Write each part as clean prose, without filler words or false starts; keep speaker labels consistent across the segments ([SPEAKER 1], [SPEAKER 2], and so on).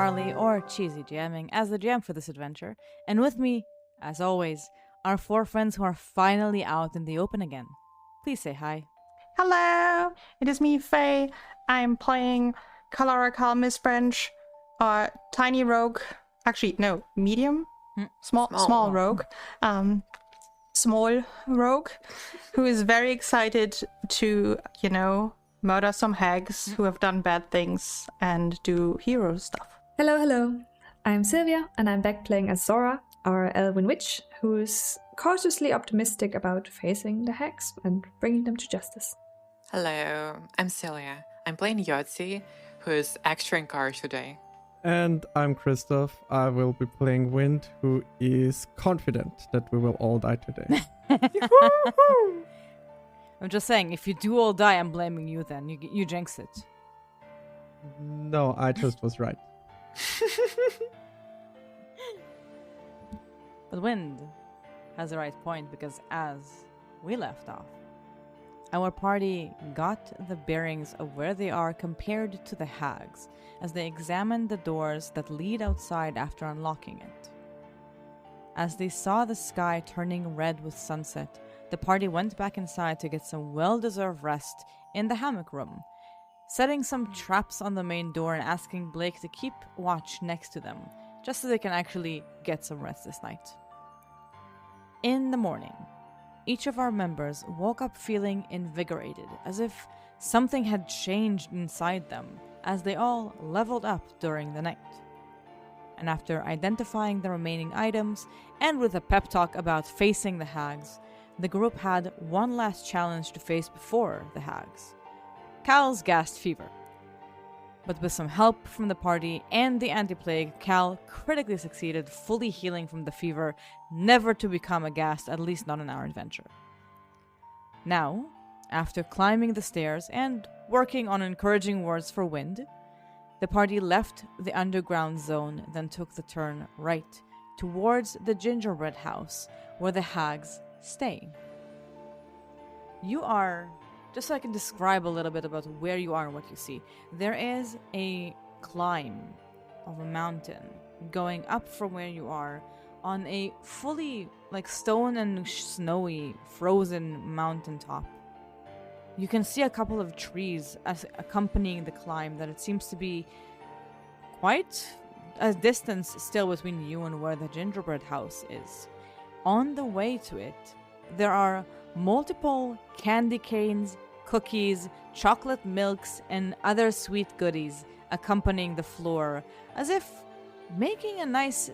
[SPEAKER 1] Charlie, or CheesyGMing, as the GM for this adventure, and with me, as always, are 4 friends who are finally out in the open again. Please say hi.
[SPEAKER 2] Hello, it is me, Faye. I'm playing Calorical Misbranch, tiny rogue. Actually, no, medium, small rogue. Small rogue, who is very excited to, murder some hags who have done bad things and do hero stuff.
[SPEAKER 3] Hello. I'm Sylvia, and I'm back playing as Zora, our elven witch, who is cautiously optimistic about facing the hags and bringing them to justice.
[SPEAKER 4] Hello, I'm Cylia. I'm playing Yahtzee, who is extra in car today.
[SPEAKER 5] And I'm Christoph. I will be playing Wind, who is confident that we will all die today.
[SPEAKER 1] I'm just saying, if you do all die, I'm blaming you then. You jinx it.
[SPEAKER 5] No, I just was right.
[SPEAKER 1] But Wind has the right point, because as we left off, our party got the bearings of where they are compared to the hags as they examined the doors that lead outside after unlocking it. As they saw the sky turning red with sunset, the party went back inside to get some well-deserved rest in the hammock room, setting some traps on the main door and asking Blake to keep watch next to them, just so they can actually get some rest this night. In the morning, each of our members woke up feeling invigorated, as if something had changed inside them, as they all leveled up during the night. And after identifying the remaining items, and with a pep talk about facing the hags, the group had one last challenge to face before the hags: Cal's gassed fever. But with some help from the party and the anti-plague, Cal critically succeeded, fully healing from the fever, never to become aghast, at least not in our adventure. Now, after climbing the stairs and working on encouraging words for Wind, the party left the underground zone, then took the turn right towards the gingerbread house where the hags stay. You are... Just so I can describe a little bit about where you are and what you see. There is a climb of a mountain going up from where you are on a fully stone and snowy frozen mountaintop. You can see a couple of trees accompanying the climb, that it seems to be quite a distance still between you and where the gingerbread house is. On the way to it, there are multiple candy canes, cookies, chocolate milks, and other sweet goodies accompanying the floor, as if making a nice,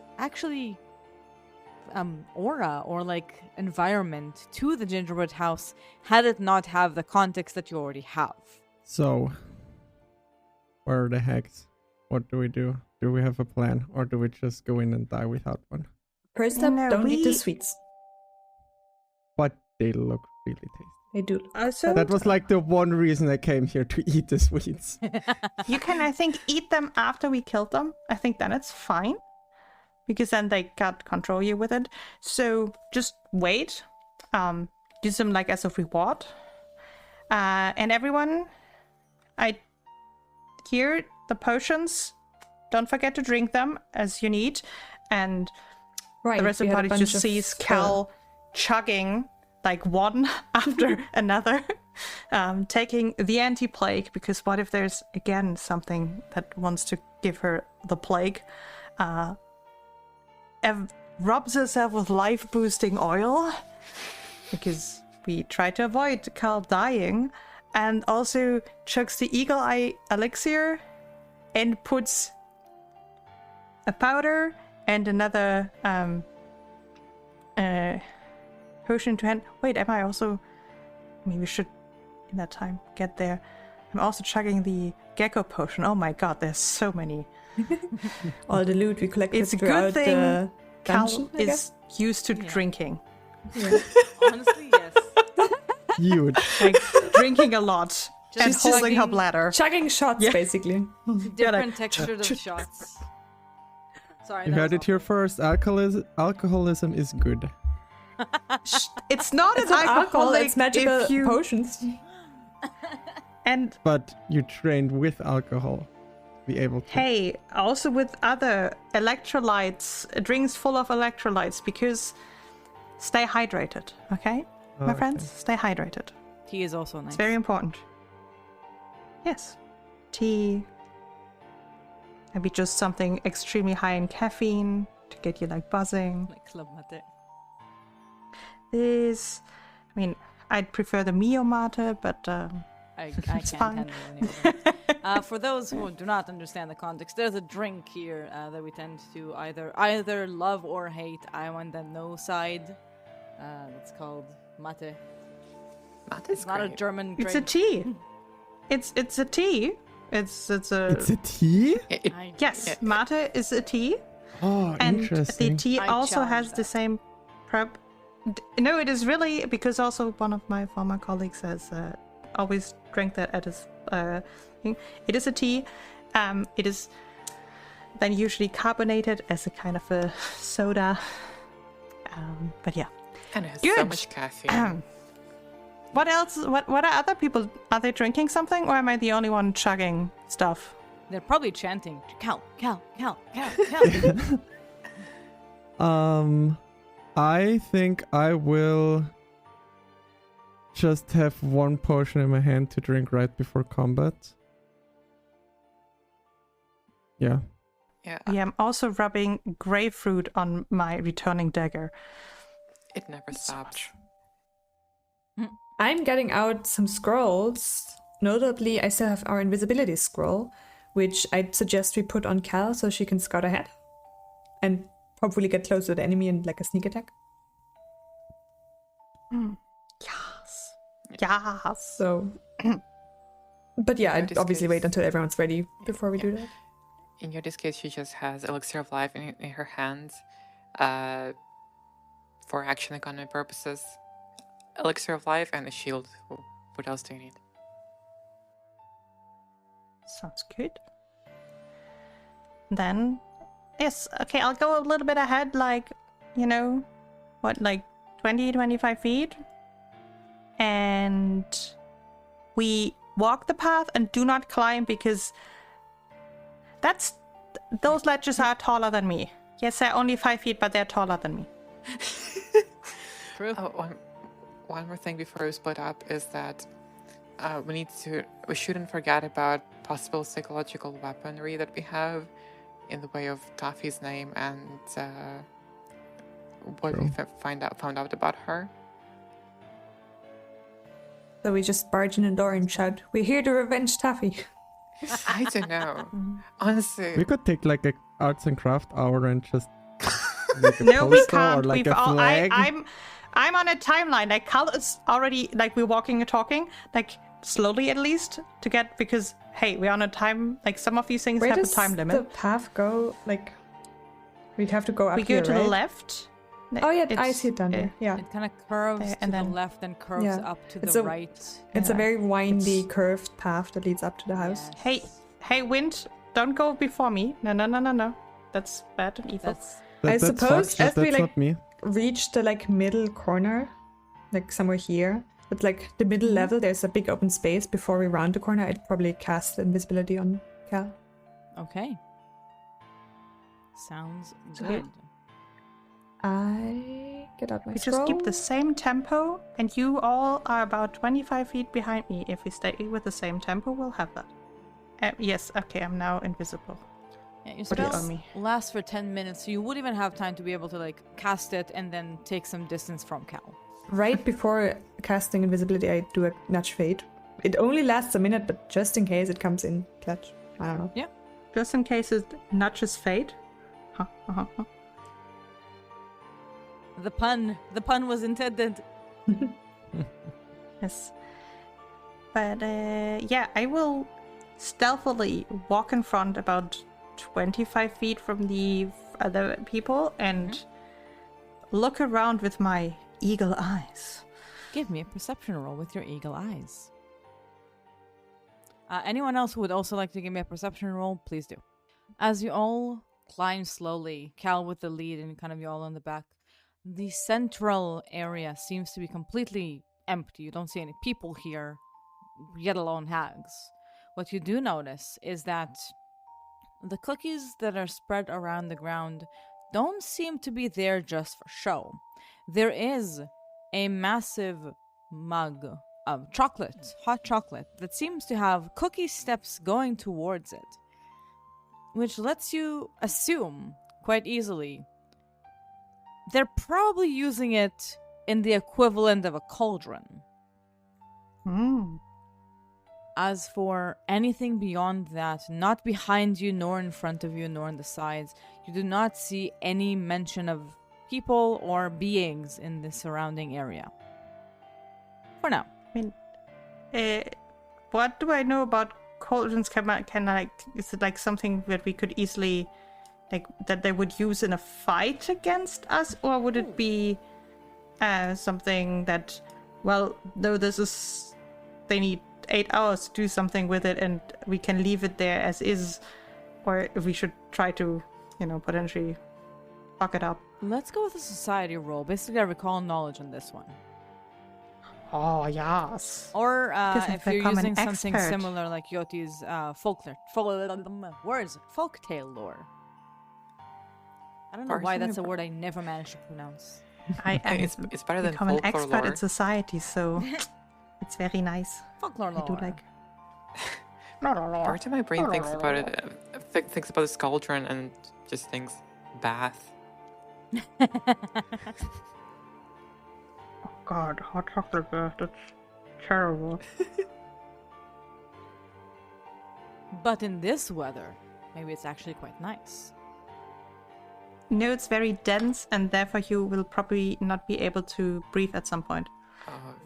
[SPEAKER 1] aura or environment to the gingerbread house, had it not have the context that you already have.
[SPEAKER 5] So, where are the hags? What do we do? Do we have a plan, or do we just go in and die without one?
[SPEAKER 3] First up, don't eat the sweets.
[SPEAKER 5] But they look really tasty.
[SPEAKER 3] They do.
[SPEAKER 5] That was the one reason I came here, to eat the sweets.
[SPEAKER 2] You can, I think, eat them after we killed them. I think then it's fine, because then they can't control you with it. So just wait. Use them as a reward. And everyone, here the potions. Don't forget to drink them as you need. And the rest of the party just sees Cal chugging one after another, taking the anti-plague, because what if there's again something that wants to give her the plague? Rubs herself with life-boosting oil, because we try to avoid Cal dying, and also chugs the eagle eye elixir and puts a powder and another potion to hand. Wait, am I also... Maybe we should, in that time, get there. I'm also chugging the gecko potion. Oh my god, there's so many.
[SPEAKER 3] All the loot we collected.
[SPEAKER 2] It's a good thing Cal is used to drinking.
[SPEAKER 1] Yeah. Honestly, yes.
[SPEAKER 5] Huge.
[SPEAKER 2] Drinking a lot. And holding her bladder.
[SPEAKER 3] Chugging shots, basically.
[SPEAKER 1] Different textures of shots. Sorry,
[SPEAKER 5] you heard it here first. Alcoholism is good.
[SPEAKER 2] It's not alcohol,
[SPEAKER 3] it's magical potions.
[SPEAKER 2] And
[SPEAKER 5] but you trained with alcohol. be able to.
[SPEAKER 2] Hey, also with other electrolytes, drinks full of electrolytes, because stay hydrated, okay? My friends, stay hydrated.
[SPEAKER 1] Tea is also nice.
[SPEAKER 2] It's very important. Yes. Tea. Maybe just something extremely high in caffeine to get you like buzzing.
[SPEAKER 1] Like club mate.
[SPEAKER 2] This, I mean, I'd prefer the Mio Mate, but
[SPEAKER 1] I can't
[SPEAKER 2] fine.
[SPEAKER 1] handle any of them. For those who do not understand the context, there's a drink here that we tend to either love or hate. I'm on the no side. It's called mate.
[SPEAKER 4] Mate
[SPEAKER 1] It's
[SPEAKER 4] is
[SPEAKER 1] not a
[SPEAKER 4] great.
[SPEAKER 1] German drink.
[SPEAKER 2] it's a tea. It's a tea. It's a
[SPEAKER 5] It's a tea?
[SPEAKER 2] yes. Mate is a tea,
[SPEAKER 5] Oh,
[SPEAKER 2] and the
[SPEAKER 5] interesting.
[SPEAKER 2] tea
[SPEAKER 1] I
[SPEAKER 2] also
[SPEAKER 1] challenge
[SPEAKER 2] has the
[SPEAKER 1] that.
[SPEAKER 2] same prep. No, it is really because also one of my former colleagues has always drank that at his thing. It is a tea. It is then usually carbonated as a kind of a soda. But yeah.
[SPEAKER 4] And it has so
[SPEAKER 2] Good.
[SPEAKER 4] much caffeine.
[SPEAKER 2] What else? What are other people? Are they drinking something, or am I the only one chugging stuff?
[SPEAKER 1] They're probably chanting, Cal, Cal, Cal, Cal, Cal.
[SPEAKER 5] I think I will just have one potion in my hand to drink right before combat. Yeah.
[SPEAKER 4] Yeah,
[SPEAKER 2] Yeah, I'm also rubbing grapefruit on my returning dagger.
[SPEAKER 4] it never stops.
[SPEAKER 3] I'm getting out some scrolls. Notably, I still have our invisibility scroll, which I'd suggest we put on Cal so she can scout ahead and hopefully get close to the enemy and like a sneak attack.
[SPEAKER 2] Yes. Yes.
[SPEAKER 3] So, but yeah,
[SPEAKER 4] In
[SPEAKER 3] I'd
[SPEAKER 4] this
[SPEAKER 3] obviously
[SPEAKER 4] case-
[SPEAKER 3] wait until everyone's ready before we do that.
[SPEAKER 4] In this case, she just has Elixir of Life in her hands for action economy purposes. Elixir of Life and a shield. What else do you need?
[SPEAKER 2] Sounds good. Then, yes, okay, I'll go a little bit ahead, like, like 20, 25 feet. And we walk the path and do not climb because those ledges are taller than me. Yes, they're only 5 feet, but they're taller than me.
[SPEAKER 1] True.
[SPEAKER 4] Oh, one more thing before we split up is that we shouldn't forget about possible psychological weaponry that we have in the way of Toffee's name and what we found out about her.
[SPEAKER 3] So we just barge in the door and shout, "We're here to revenge Taffy."
[SPEAKER 4] I don't know. Honestly,
[SPEAKER 5] We could take like a arts and craft hour and just make a
[SPEAKER 2] No, we
[SPEAKER 5] poster
[SPEAKER 2] can't.
[SPEAKER 5] or like
[SPEAKER 2] We've
[SPEAKER 5] a
[SPEAKER 2] all,
[SPEAKER 5] flag.
[SPEAKER 2] I'm on a timeline. Like Cal is already like we're walking and talking, like slowly at least to get because hey, we're on a time. Like some of these things
[SPEAKER 3] Where
[SPEAKER 2] have a
[SPEAKER 3] does
[SPEAKER 2] time
[SPEAKER 3] the
[SPEAKER 2] limit.
[SPEAKER 3] path go? Like, we'd have to go up
[SPEAKER 2] We
[SPEAKER 3] here,
[SPEAKER 2] go to
[SPEAKER 3] right?
[SPEAKER 2] the left.
[SPEAKER 3] Oh yeah, I
[SPEAKER 2] It's-
[SPEAKER 3] see it down there. Yeah,
[SPEAKER 1] It kind of curves
[SPEAKER 2] There,
[SPEAKER 1] to
[SPEAKER 2] and
[SPEAKER 1] the
[SPEAKER 2] then-
[SPEAKER 1] left and curves
[SPEAKER 3] Yeah.
[SPEAKER 1] up to
[SPEAKER 3] It's
[SPEAKER 1] the
[SPEAKER 3] a-
[SPEAKER 1] right.
[SPEAKER 3] it's a
[SPEAKER 2] Yeah.
[SPEAKER 3] very windy,
[SPEAKER 2] It's-
[SPEAKER 3] curved path that leads up to the house.
[SPEAKER 1] Yes.
[SPEAKER 2] Hey, Wind, don't go before me. No. That's bad and evil.
[SPEAKER 1] That's
[SPEAKER 3] I
[SPEAKER 5] That's
[SPEAKER 3] suppose
[SPEAKER 5] Fox,
[SPEAKER 3] as we,
[SPEAKER 5] that's
[SPEAKER 3] like-
[SPEAKER 5] not me.
[SPEAKER 3] Reach the like middle corner, like somewhere here. But like the middle level, there's a big open space. Before we round the corner, I'd probably cast invisibility on Cal.
[SPEAKER 1] okay. Sounds
[SPEAKER 2] Okay.
[SPEAKER 1] good.
[SPEAKER 3] I get out my
[SPEAKER 2] We
[SPEAKER 3] scroll.
[SPEAKER 2] just keep the same tempo, and you all are about 25 feet behind me. If we stay with the same tempo, we'll have that. Yes, okay, I'm now invisible.
[SPEAKER 1] Yeah, your
[SPEAKER 2] What do you
[SPEAKER 1] spell
[SPEAKER 2] owe me?
[SPEAKER 1] lasts for 10 minutes, so you would even have time to be able to like cast it and then take some distance from Cal.
[SPEAKER 3] Right before casting invisibility, I do a nudge fade. It only lasts a minute, but just in case it comes in clutch. I don't know.
[SPEAKER 2] Just in case it nudges fate.
[SPEAKER 1] The pun was intended.
[SPEAKER 2] Yes. But yeah, I will stealthily walk in front about 25 feet from the other people and look around with my eagle eyes.
[SPEAKER 1] Give me a perception roll with your eagle eyes. Anyone else who would also like to give me a perception roll, please do. As you all climb slowly, Cal with the lead and kind of you all on the back, the central area seems to be completely empty. You don't see any people here, yet alone hags. What you do notice is that the cookies that are spread around the ground don't seem to be there just for show. There is a massive mug of chocolate, hot chocolate, that seems to have cookie steps going towards it, which lets you assume quite easily they're probably using it in the equivalent of a cauldron. As for anything beyond that, not behind you, nor in front of you, nor on the sides, you do not see any mention of people or beings in the surrounding area. For now.
[SPEAKER 2] I mean, what do I know about cauldrons? Is it like something that we could easily, like, that they would use in a fight against us? Or would it be something that, well, no, they need 8 hours to do something with it and we can leave it there as is? Or if we should try to, potentially fuck it up.
[SPEAKER 1] Let's go with a society roll. Basically, I recall knowledge on this one.
[SPEAKER 2] Oh, yes.
[SPEAKER 1] Or if you're
[SPEAKER 2] become an
[SPEAKER 1] using something
[SPEAKER 2] expert.
[SPEAKER 1] similar like Yoti's folktale lore. I don't know why that's a word I never managed to pronounce.
[SPEAKER 2] I am
[SPEAKER 4] It's better than
[SPEAKER 2] become an
[SPEAKER 4] folklore
[SPEAKER 2] expert
[SPEAKER 4] lore.
[SPEAKER 2] in society, so it's very nice.
[SPEAKER 1] Folklore lore.
[SPEAKER 2] I do like.
[SPEAKER 4] Every time my brain thinks about it, thinks about this cauldron and just thinks bath.
[SPEAKER 2] Oh God, hot chocolate bath. That's terrible.
[SPEAKER 1] But in this weather, maybe it's actually quite nice.
[SPEAKER 2] No, it's very dense, and therefore you will probably not be able to breathe at some point.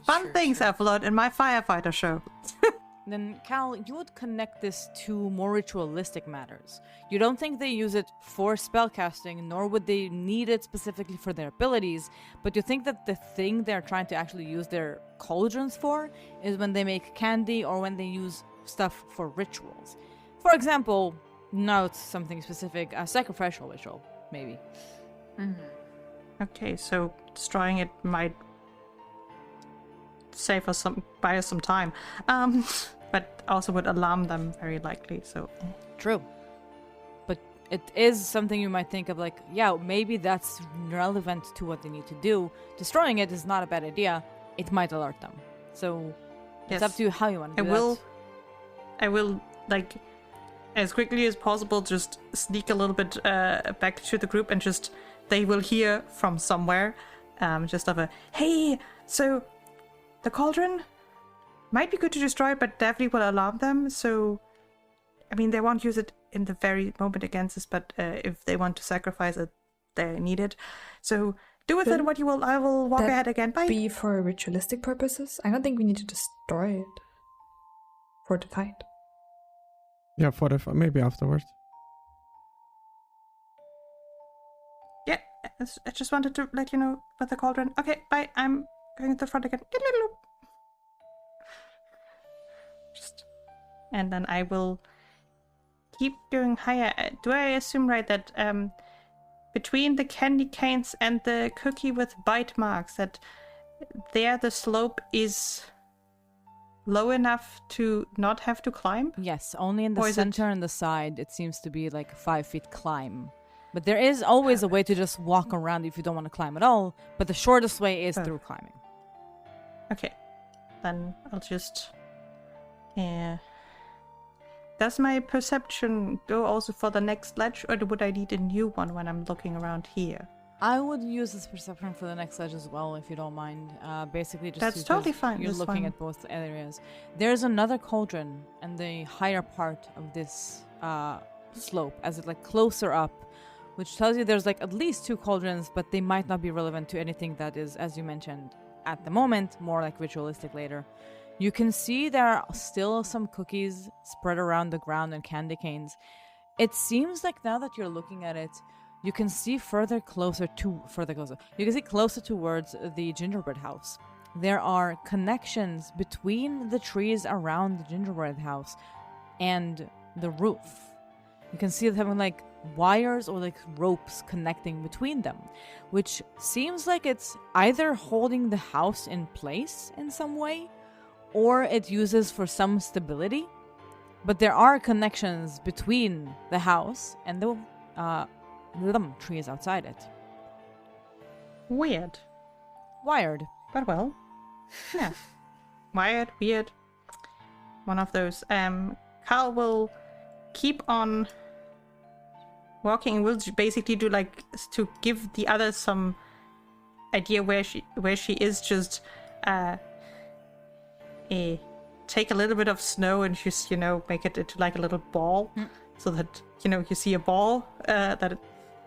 [SPEAKER 2] Fun things I've learned in my firefighter show.
[SPEAKER 1] Then, Cal, you would connect this to more ritualistic matters. You don't think they use it for spellcasting, nor would they need it specifically for their abilities, but you think that the thing they're trying to actually use their cauldrons for is when they make candy or when they use stuff for rituals. For example, now it's something specific, a sacrificial ritual, maybe.
[SPEAKER 2] Okay, so destroying it might buy us some time. But also would alarm them very likely, so.
[SPEAKER 1] True. But it is something you might think of like, yeah, maybe that's relevant to what they need to do. Destroying it is not a bad idea. It might alert them. So it's up to you how you want to do that.
[SPEAKER 2] I will, like, as quickly as possible, just sneak a little bit back to the group and just, they will hear from somewhere, just of a, hey, so the cauldron might be good to destroy, but definitely will alarm them. So, I mean, they won't use it in the very moment against us, but if they want to sacrifice it, they need it. So, do with it what you will. I will walk ahead again. Bye.
[SPEAKER 3] Be for ritualistic purposes? I don't think we need to destroy it for the fight.
[SPEAKER 5] Yeah, maybe afterwards.
[SPEAKER 2] Yeah, I just wanted to let you know about the cauldron. Okay, bye. I'm going to the front again. And then I will keep going higher. Do I assume right that between the candy canes and the cookie with bite marks, that there the slope is low enough to not have to climb?
[SPEAKER 1] Yes, only in the
[SPEAKER 2] Or is it-
[SPEAKER 1] center and the side it seems to be like a 5 feet climb. But there is always a way to just walk around if you don't want to climb at all, but the shortest way is through climbing.
[SPEAKER 2] Okay, then I'll just... Does my perception go also for the next ledge, or would I need a new one when I'm looking around here?
[SPEAKER 1] I would use this perception for the next ledge as well, if you don't mind. Basically, just
[SPEAKER 2] That's
[SPEAKER 1] because
[SPEAKER 2] totally fine,
[SPEAKER 1] You're
[SPEAKER 2] this
[SPEAKER 1] looking
[SPEAKER 2] one.
[SPEAKER 1] at both areas. There's another cauldron in the higher part of this slope, as it like closer up, which tells you there's like at least 2 cauldrons, but they might not be relevant to anything that is, as you mentioned, at the moment, more like ritualistic later. You can see there are still some cookies spread around the ground and candy canes. It seems like now that you're looking at it, you can see closer. You can see closer towards the gingerbread house. There are connections between the trees around the gingerbread house and the roof. You can see it having like wires or like ropes connecting between them, which seems like it's either holding the house in place in some way, or it uses for some stability, But there are connections between the house and the trees outside it.
[SPEAKER 2] Weird.
[SPEAKER 1] Wired.
[SPEAKER 2] But well. Yeah. Wired, weird. One of those. Carl will keep on walking. Will basically do like to give the others some idea where she is. Just take a little bit of snow and just make it into like a little ball, so that you see a ball that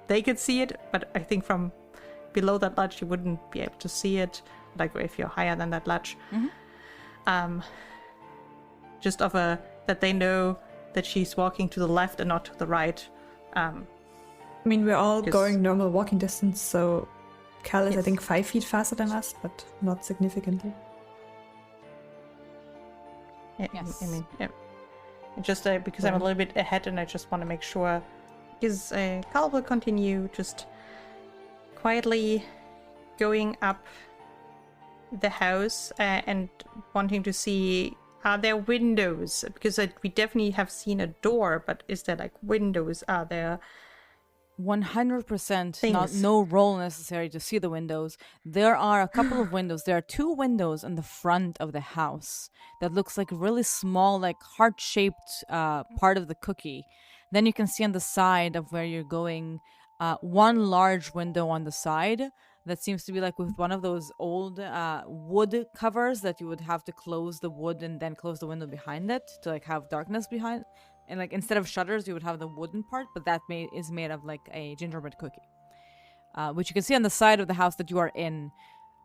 [SPEAKER 2] they could see it. But I think from below that ledge you wouldn't be able to see it. Like if you're higher than that ledge. Just that they know that she's walking to the left and not to the right.
[SPEAKER 3] I mean, we're all going normal walking distance, so Cal is, I think, 5 feet faster than us, but not significantly.
[SPEAKER 2] Yes. I mean, yeah. Just because I'm a little bit ahead and I just want to make sure. Because Cal will continue just quietly going up the house and wanting to see, are there windows? Because we definitely have seen a door, but is there like windows? Are there
[SPEAKER 1] 100% no roll necessary to see the windows. There are a couple of windows. There are 2 windows in the front of the house that looks like a really small, like heart-shaped part of the cookie. Then you can see on the side of where you're going, 1 large window on the side that seems to be like with one of those old wood covers that you would have to close the wood and then close the window behind it to like have darkness behind. And like instead of shutters, you would have the wooden part, but that is made of like a gingerbread cookie, which you can see on the side of the house that you are in.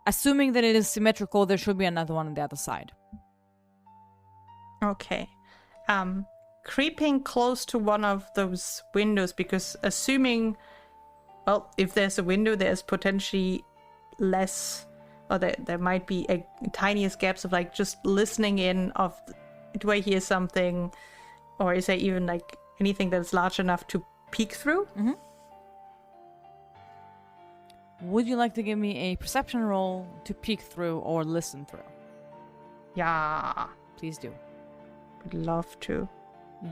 [SPEAKER 1] Assuming that it is symmetrical, there should be another one on the other side.
[SPEAKER 2] Okay. Creeping close to one of those windows, because assuming, well, if there's a window, there's potentially less, or there might be a tiniest gaps of like just listening in of, do I hear something? Or is there even like anything that's large enough to peek through?
[SPEAKER 1] Mm-hmm. Would you like to give me a perception roll to peek through or listen through?
[SPEAKER 2] Yeah.
[SPEAKER 1] Please do.
[SPEAKER 2] Would love to.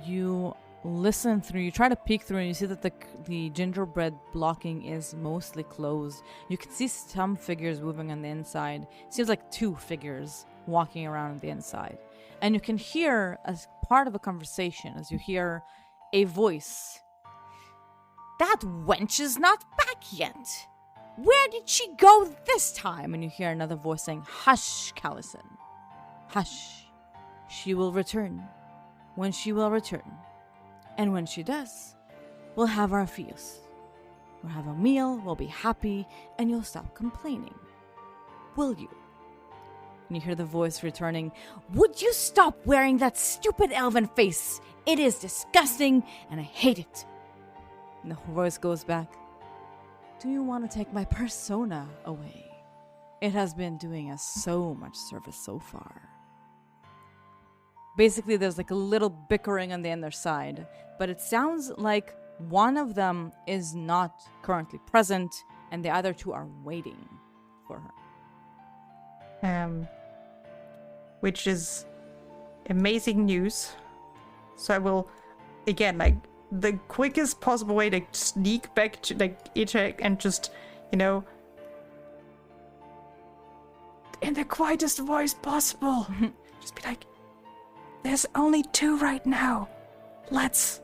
[SPEAKER 1] You listen through, you try to peek through, and you see that the gingerbread blocking is mostly closed. You can see some figures moving on the inside. It seems like 2 figures walking around on the inside. And you can hear, as part of a conversation, as you hear a voice. That wench is not back yet. Where did she go this time? And you hear another voice saying, Hush, Callison. Hush. She will return. When she will return. And when she does, we'll have our feast. We'll have a meal, we'll be happy, and you'll stop complaining. Will you? And you hear the voice returning, Would you stop wearing that stupid elven face? It is disgusting, and I hate it. And the voice goes back, Do you want to take my persona away? It has been doing us so much service so far. Basically, there's like a little bickering on the other side, but it sounds like one of them is not currently present, and the other 2 are waiting for her.
[SPEAKER 2] Which is amazing news. So I will, again, like, the quickest possible way to sneak back to, like, Ichak and just, in the quietest voice possible, just be like, there's only 2 right now. Let's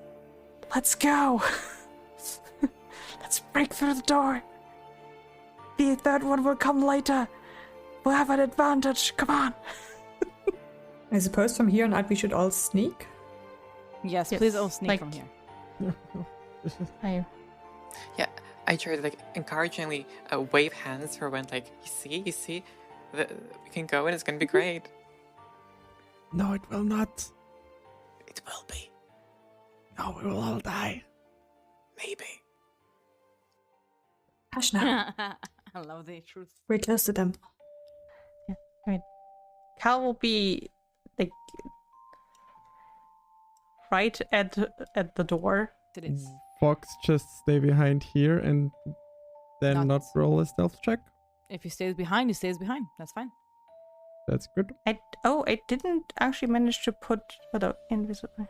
[SPEAKER 2] go. Let's break through the door. The 3rd one will come later. We'll have an advantage. Come on.
[SPEAKER 3] I suppose from here on out we should all sneak?
[SPEAKER 1] Yes, please all sneak from here.
[SPEAKER 4] Yeah, I try to like encouragingly wave hands for when like, you see, we can go and it's gonna be great.
[SPEAKER 5] No, it will not.
[SPEAKER 4] It will be.
[SPEAKER 5] No, we will all die.
[SPEAKER 4] Maybe.
[SPEAKER 3] Hush now.
[SPEAKER 1] I love the truth.
[SPEAKER 3] We're close to them.
[SPEAKER 2] Yeah, I mean, Cal will be like right at the door.
[SPEAKER 1] It is.
[SPEAKER 5] Fox just stay behind here and then not roll a stealth check.
[SPEAKER 1] If he stays behind, he stays behind. That's fine.
[SPEAKER 5] That's good.
[SPEAKER 2] I didn't actually manage to put invisible.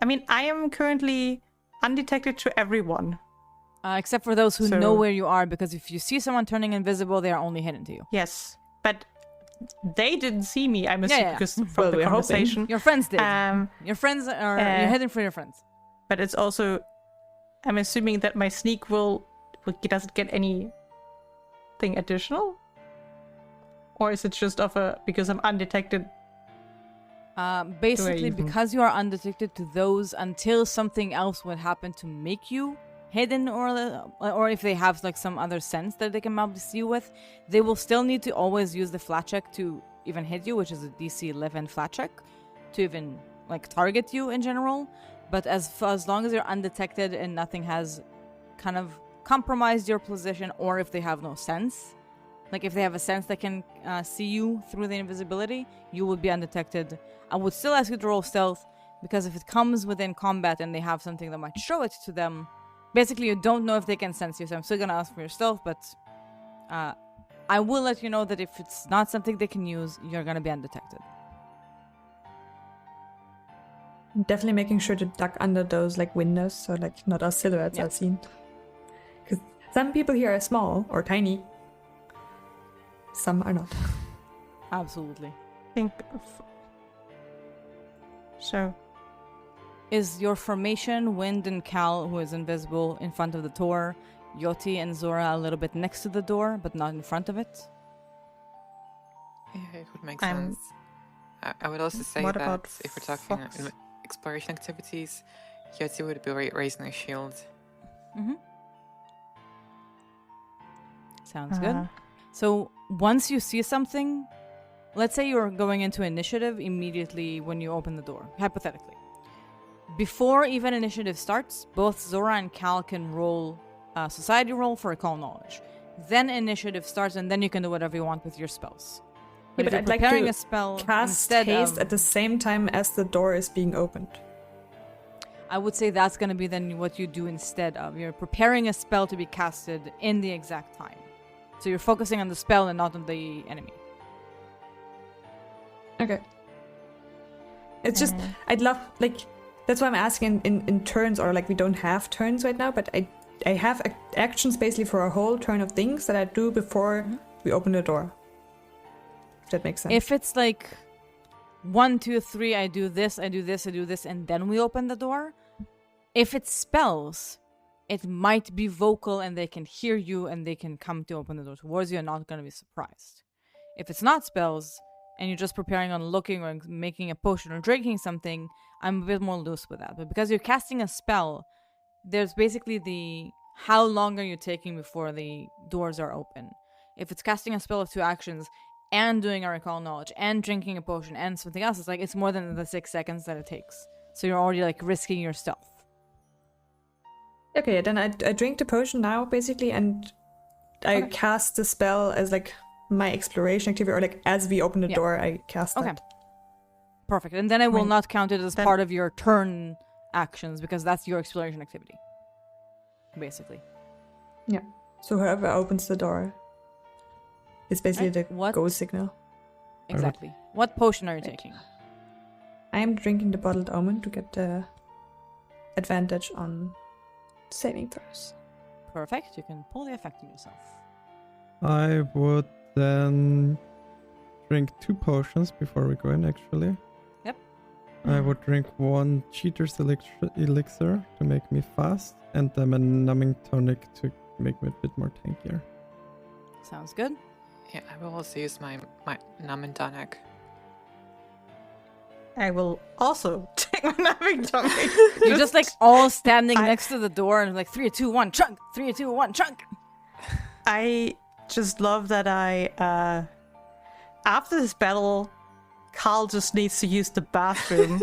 [SPEAKER 2] I mean, I am currently undetected to everyone.
[SPEAKER 1] Except for those who
[SPEAKER 2] So-
[SPEAKER 1] know where you are, because if you see someone turning invisible, they are only hidden to you.
[SPEAKER 2] Yes, but they didn't see me. I'm assuming
[SPEAKER 1] yeah.
[SPEAKER 2] because from
[SPEAKER 3] Well,
[SPEAKER 2] the
[SPEAKER 3] we're hoping.
[SPEAKER 2] conversation.
[SPEAKER 1] Your friends did.
[SPEAKER 2] Um,
[SPEAKER 1] Your friends are you're hidden for your friends.
[SPEAKER 2] but it's also, I'm assuming that my sneak doesn't get anything additional, or is it just because I'm undetected?
[SPEAKER 1] Basically,
[SPEAKER 2] even-
[SPEAKER 1] because you are undetected to those until something else would happen to make you hidden, or if they have like some other sense that they can mouse you with, they will still need to always use the flat check to even hit you, which is a DC 11 flat check, to even like target you in general. But as long as you're undetected and nothing has kind of compromised your position, or if they have no sense, like if they have a sense that can see you through the invisibility, you will be undetected. I would still ask you to roll stealth, because if it comes within combat and they have something that might show it to them, basically you don't know if they can sense you. So I'm still gonna ask for your stealth, but I will let you know that if it's not something they can use, you're gonna be undetected.
[SPEAKER 3] Definitely making sure to duck under those like windows, so like not our silhouettes
[SPEAKER 1] Yeah.
[SPEAKER 3] are seen. Because some people here are small or tiny. Some are not.
[SPEAKER 1] Absolutely.
[SPEAKER 2] think so.
[SPEAKER 1] Is your formation Wind and Cal, who is invisible, in front of the door, Yoti and Zora a little bit next to the door, but not in front of it?
[SPEAKER 4] Yeah, it would make
[SPEAKER 2] I'm-
[SPEAKER 4] sense. I would also say
[SPEAKER 2] What
[SPEAKER 4] that
[SPEAKER 2] about
[SPEAKER 4] if we're talking
[SPEAKER 2] Fox?
[SPEAKER 4] exploration activities, Yoti would be raising a shield.
[SPEAKER 1] Mm-hmm. Sounds good.
[SPEAKER 2] Uh,
[SPEAKER 1] So once you see something, let's say you're going into initiative immediately when you open the door, hypothetically. Before even initiative starts, both Zora and Cal can roll a society roll for recall knowledge. Then initiative starts, and then you can do whatever you want with your spells.
[SPEAKER 3] Yeah,
[SPEAKER 1] if
[SPEAKER 3] but
[SPEAKER 1] you're
[SPEAKER 3] I'd like
[SPEAKER 1] preparing
[SPEAKER 3] to
[SPEAKER 1] a spell
[SPEAKER 3] Cast
[SPEAKER 1] instead
[SPEAKER 3] haste
[SPEAKER 1] of,
[SPEAKER 3] at the same time as the door is being opened.
[SPEAKER 1] I would say that's going to be then what you do instead of. You're preparing a spell to be casted in the exact time. So you're focusing on the spell and not on the enemy.
[SPEAKER 3] Okay. It's just,
[SPEAKER 2] uh,
[SPEAKER 3] I'd love, like, that's why I'm asking in turns, or like we don't have turns right now, but I have actions basically for a whole turn of things that I do before we open the door. If that makes sense.
[SPEAKER 1] If it's like 1, 2, 3, I do this, I do this, I do this, and then we open the door. If it's spells, it might be vocal and they can hear you and they can come to open the door towards you and not going to be surprised. If it's not spells and you're just preparing on looking or making a potion or drinking something, I'm a bit more loose with that. But because you're casting a spell, there's basically the how long are you taking before the doors are open. If it's casting a spell of 2 actions and doing a recall knowledge and drinking a potion and something else, it's more than the 6 seconds that it takes. So you're already like risking your stealth.
[SPEAKER 3] Okay, then I drink the potion now, basically, and I cast the spell as like my exploration activity, or like as we open the door, I cast
[SPEAKER 1] Okay.
[SPEAKER 3] that.
[SPEAKER 1] Perfect. And then I will
[SPEAKER 2] Wait,
[SPEAKER 1] not count it as
[SPEAKER 2] then-
[SPEAKER 1] part of your turn actions because that's your exploration activity. Basically.
[SPEAKER 3] Yeah. So whoever opens the door is basically
[SPEAKER 1] Right,
[SPEAKER 3] the
[SPEAKER 1] what-
[SPEAKER 3] go signal.
[SPEAKER 1] Exactly. What potion are you
[SPEAKER 3] Right.
[SPEAKER 1] taking?
[SPEAKER 3] I am drinking the bottled omen to get the advantage on saving throws.
[SPEAKER 1] Perfect. You can pull the effect on yourself.
[SPEAKER 5] I would then drink 2 potions before we go in, actually.
[SPEAKER 1] Yep.
[SPEAKER 5] I would drink 1 cheater's elixir to make me fast, and then a numbing tonic to make me a bit more tankier.
[SPEAKER 1] Sounds good.
[SPEAKER 4] Yeah, I will also use my numb and tonic.
[SPEAKER 2] I will also take my napping tummy.
[SPEAKER 1] You're just like all standing
[SPEAKER 2] I-
[SPEAKER 1] next to the door and like 3, 2, 1, chunk! 3, 2, 1, chunk!
[SPEAKER 2] I just love that after this battle, Carl just needs to use the bathroom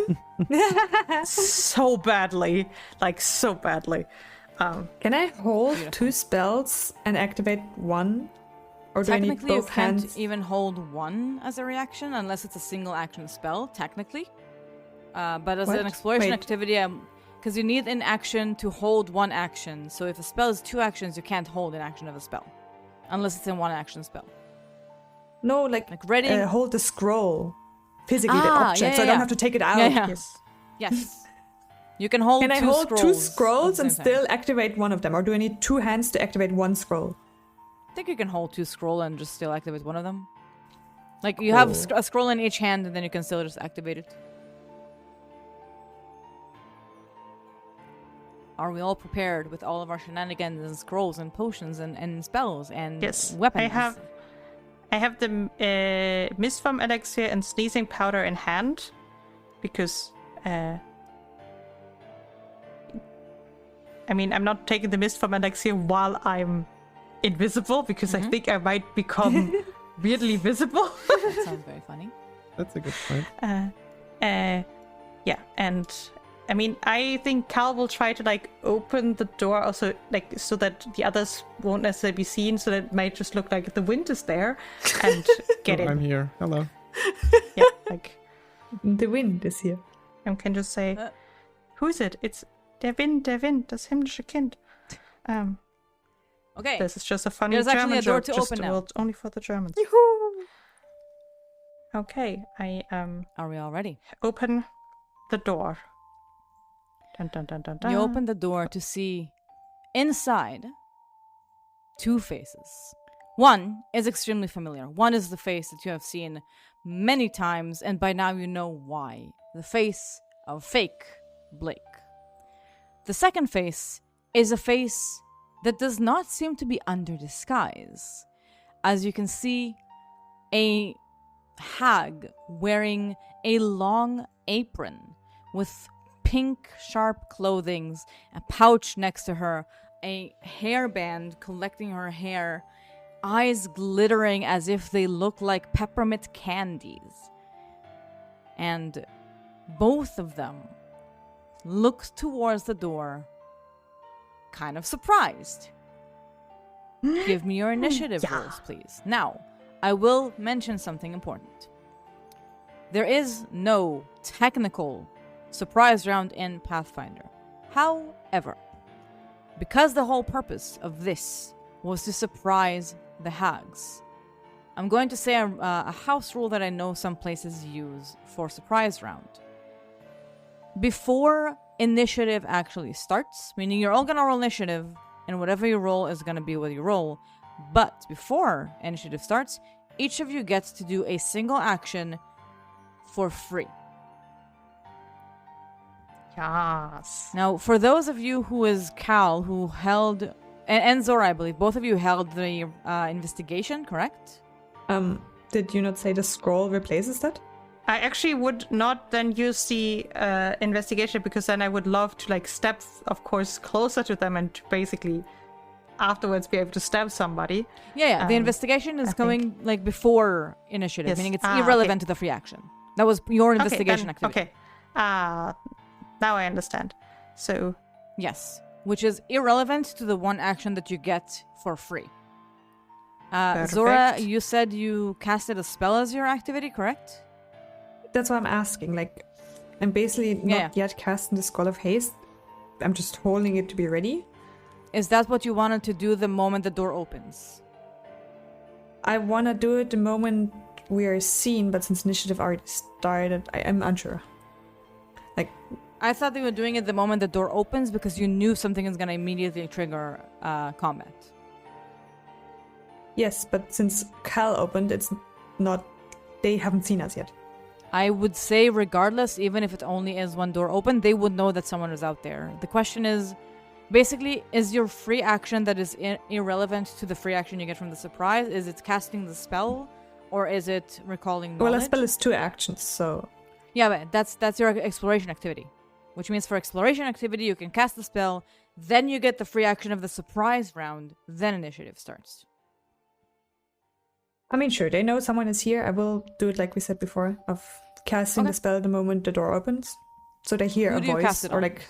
[SPEAKER 2] so badly. Like, so badly.
[SPEAKER 3] Can I hold
[SPEAKER 1] Beautiful.
[SPEAKER 3] 2 spells and activate 1? Or do I need
[SPEAKER 1] Technically, you
[SPEAKER 3] both
[SPEAKER 1] can't
[SPEAKER 3] hands?
[SPEAKER 1] even hold 1 as a reaction unless it's a single action spell, technically. But as
[SPEAKER 3] What?
[SPEAKER 1] an exploration
[SPEAKER 3] Wait.
[SPEAKER 1] activity, because you need an action to hold 1 action. So if a spell is 2 actions, you can't hold an action of a spell. Unless it's a 1 action spell.
[SPEAKER 3] No, like
[SPEAKER 1] ready?
[SPEAKER 3] hold the scroll. Physically, the
[SPEAKER 1] Ah,
[SPEAKER 3] object,
[SPEAKER 1] yeah,
[SPEAKER 3] so I
[SPEAKER 1] yeah.
[SPEAKER 3] don't have to take it out.
[SPEAKER 1] Yeah, yeah.
[SPEAKER 2] Yes.
[SPEAKER 1] Yes. You can hold
[SPEAKER 3] Can I
[SPEAKER 1] two
[SPEAKER 3] hold
[SPEAKER 1] scrolls
[SPEAKER 3] two
[SPEAKER 1] at
[SPEAKER 3] scrolls
[SPEAKER 1] the
[SPEAKER 3] and
[SPEAKER 1] same time.
[SPEAKER 3] still activate one of them? Or do I need 2 hands to activate 1 scroll?
[SPEAKER 1] I think you can hold 2 scroll and just still activate one of them. Like, you have a scroll in each hand, and then you can still just activate it. Are we all prepared with all of our shenanigans and scrolls and potions and spells and weapons?
[SPEAKER 2] I have the mist from elixir and sneezing powder in hand, because I mean, I'm not taking the mist from elixir while I'm invisible, because I think I might become weirdly visible.
[SPEAKER 1] That sounds very funny.
[SPEAKER 5] That's a good point.
[SPEAKER 2] Yeah, and I mean, I think Cal will try to like open the door also, like, so that the others won't necessarily be seen, so that it might just look like the wind is there, and get in.
[SPEAKER 5] I'm here. Hello.
[SPEAKER 2] Yeah, like
[SPEAKER 3] The wind is here.
[SPEAKER 2] and can just say, "Who's it? It's der Wind, das himmlische Kind."
[SPEAKER 1] Okay.
[SPEAKER 2] This is just a funny
[SPEAKER 1] There's actually
[SPEAKER 2] German
[SPEAKER 1] a door
[SPEAKER 2] joke,
[SPEAKER 1] to
[SPEAKER 2] just
[SPEAKER 1] open now.
[SPEAKER 2] well, only for the Germans. Okay, I
[SPEAKER 1] Are we all ready?
[SPEAKER 2] open the door. Dun, dun, dun, dun, dun.
[SPEAKER 1] You open the door to see inside 2 faces. One is extremely familiar. One is the face that you have seen many times, and by now you know why. The face of fake Blake. The second face is a face that does not seem to be under disguise. As you can see, a hag wearing a long apron with pink sharp clothing, a pouch next to her, a hairband collecting her hair, eyes glittering as if they look like peppermint candies. And both of them look towards the door, kind of surprised. Give me your initiative rolls, please. Now, I will mention something important. There is no technical surprise round in Pathfinder. However, because the whole purpose of this was to surprise the hags, I'm going to say a house rule that I know some places use for surprise round. Before initiative actually starts, meaning you're all going to roll initiative, and whatever you roll is going to be what you roll, but before initiative starts, each of you gets to do a single action for free.
[SPEAKER 2] Yes.
[SPEAKER 1] Now, for those of you who is Cal, who held, and Zora, I believe, both of you held the investigation, correct?
[SPEAKER 3] Did you not say the scroll replaces that?
[SPEAKER 2] I actually would not then use the investigation, because then I would love to like step, of course, closer to them and to basically afterwards be able to stab somebody.
[SPEAKER 1] Yeah. The investigation is going like before initiative,
[SPEAKER 2] Yes.
[SPEAKER 1] meaning it's irrelevant to the free action. That was your investigation activity.
[SPEAKER 2] Okay. Now I understand. So
[SPEAKER 1] Yes, which is irrelevant to the one action that you get for free. Zora,
[SPEAKER 2] Perfect.
[SPEAKER 1] you said you casted a spell as your activity, correct?
[SPEAKER 3] That's why I'm asking. Like, I'm basically not yet casting the Scroll of Haste. I'm just holding it to be ready.
[SPEAKER 1] Is that what you wanted to do the moment the door opens?
[SPEAKER 3] I want to do it the moment we are seen, but since initiative already started, I'm unsure. Like,
[SPEAKER 1] I thought they were doing it the moment the door opens because you knew something is going to immediately trigger combat.
[SPEAKER 3] yes, but since Cal opened, it's not. They haven't seen us yet.
[SPEAKER 1] I would say regardless, even if it only is one door open, they would know that someone is out there. The question is, basically, is your free action that is irrelevant to the free action you get from the surprise? Is it casting the spell, or is it recalling knowledge?
[SPEAKER 3] Well, a spell is 2 actions, so...
[SPEAKER 1] Yeah, but that's your exploration activity. Which means for exploration activity, you can cast the spell, then you get the free action of the surprise round, then initiative starts.
[SPEAKER 3] I mean, sure, they know someone is here. I will do it like we said before, of casting the spell the moment the door opens. So they hear
[SPEAKER 1] Who
[SPEAKER 3] a
[SPEAKER 1] do you
[SPEAKER 3] voice
[SPEAKER 1] cast it
[SPEAKER 3] or
[SPEAKER 1] on?
[SPEAKER 3] like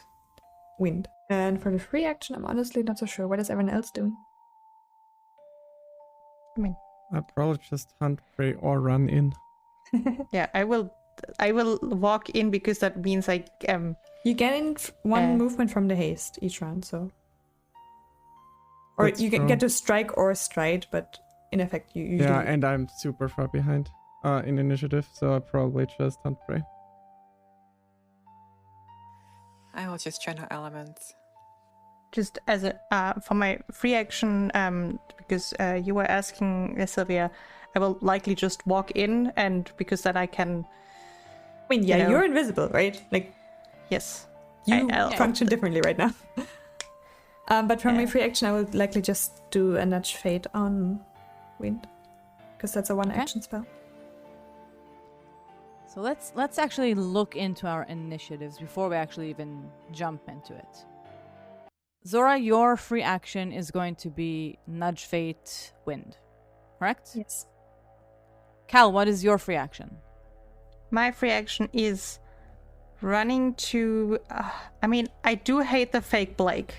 [SPEAKER 3] wind. And for the free action, I'm honestly not so sure. What is everyone else doing?
[SPEAKER 2] I mean,
[SPEAKER 5] I'd probably just hunt prey or run in.
[SPEAKER 2] yeah, I will walk in, because that means I
[SPEAKER 3] You gain one movement from the haste each round, so... Or
[SPEAKER 5] That's
[SPEAKER 3] you
[SPEAKER 5] true.
[SPEAKER 3] get to strike or stride, but in effect you usually...
[SPEAKER 5] Yeah, and I'm super far behind in initiative, so I probably just hunt prey.
[SPEAKER 4] I will just channel elements.
[SPEAKER 2] Just as a for my free action, because you were asking Sylvia, I will likely just walk in, and because then I can.
[SPEAKER 3] I mean, yeah, you're invisible, right? Like,
[SPEAKER 2] yes,
[SPEAKER 3] you function differently right now. But from my free action, I will likely just do a nudge fate on Wind, because that's a one-action spell.
[SPEAKER 1] So let's actually look into our initiatives before we actually even jump into it. Zora, your free action is going to be Nudge Fate Wind, correct?
[SPEAKER 3] Yes.
[SPEAKER 1] Cal, what is your free action?
[SPEAKER 2] My free action is running to. I mean, I do hate the fake Blake,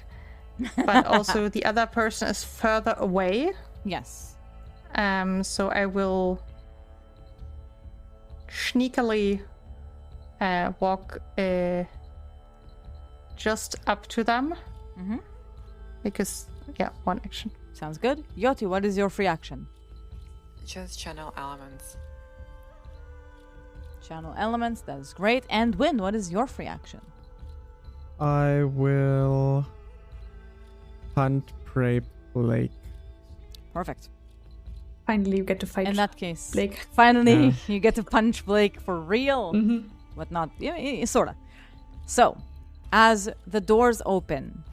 [SPEAKER 2] but also the other person is further away.
[SPEAKER 1] Yes.
[SPEAKER 2] So I will sneakily walk just up to them.
[SPEAKER 1] Mm-hmm.
[SPEAKER 2] Because, yeah, one action.
[SPEAKER 1] Sounds good. Yoti, what is your free action?
[SPEAKER 4] Just channel elements.
[SPEAKER 1] Channel elements, that is great. And Wind, what is your free action?
[SPEAKER 5] I will hunt prey Blake.
[SPEAKER 1] Perfect.
[SPEAKER 3] Finally, you get to fight.
[SPEAKER 1] In that case,
[SPEAKER 3] Blake.
[SPEAKER 1] Finally, you get to punch Blake for real.
[SPEAKER 3] Mm-hmm.
[SPEAKER 1] But not, sorta. So, as the doors open,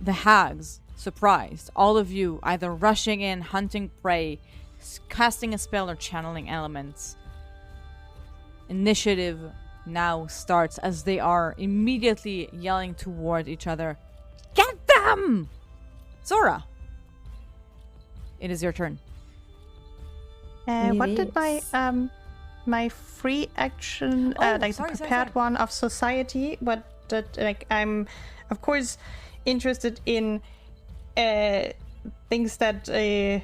[SPEAKER 1] the hags, surprised, all of you either rushing in, hunting prey, casting a spell, or channeling elements. Initiative now starts as they are immediately yelling toward each other. Get them! Zora, it is your turn.
[SPEAKER 2] What did my free action, the prepared one of society? What did I'm, of course, interested in things that they're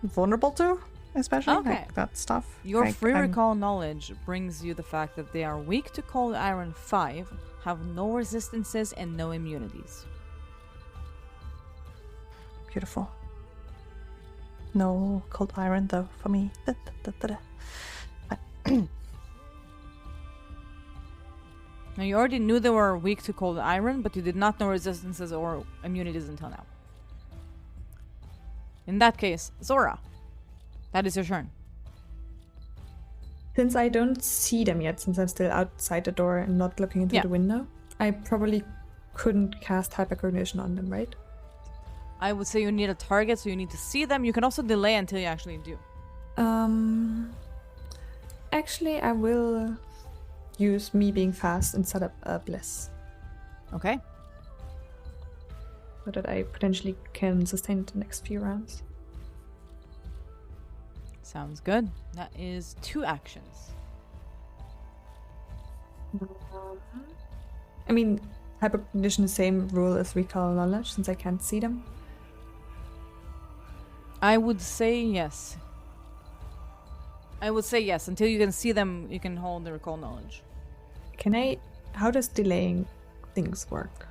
[SPEAKER 2] vulnerable to, especially like that stuff.
[SPEAKER 1] Your free recall knowledge brings you the fact that they are weak to cold iron 5, have no resistances and no immunities.
[SPEAKER 2] Beautiful. No cold iron though for me.
[SPEAKER 1] Now you already knew they were weak to cold iron, but you did not know resistances or immunities until now. In that case, Zora, that is your turn.
[SPEAKER 3] Since I don't see them yet, since I'm still outside the door and not looking into the window, I probably couldn't cast hypercognition on them, right?
[SPEAKER 1] I would say you need a target, so you need to see them. You can also delay until you actually do.
[SPEAKER 3] Actually, I will use me being fast and set up a bliss.
[SPEAKER 1] Okay.
[SPEAKER 3] So that I potentially can sustain the next few rounds.
[SPEAKER 1] Sounds good. That is 2 actions.
[SPEAKER 3] I mean, hypercognition is the same rule as recall knowledge, since I can't see them.
[SPEAKER 1] I would say yes. Until you can see them, you can hold the recall knowledge.
[SPEAKER 3] How does delaying things work?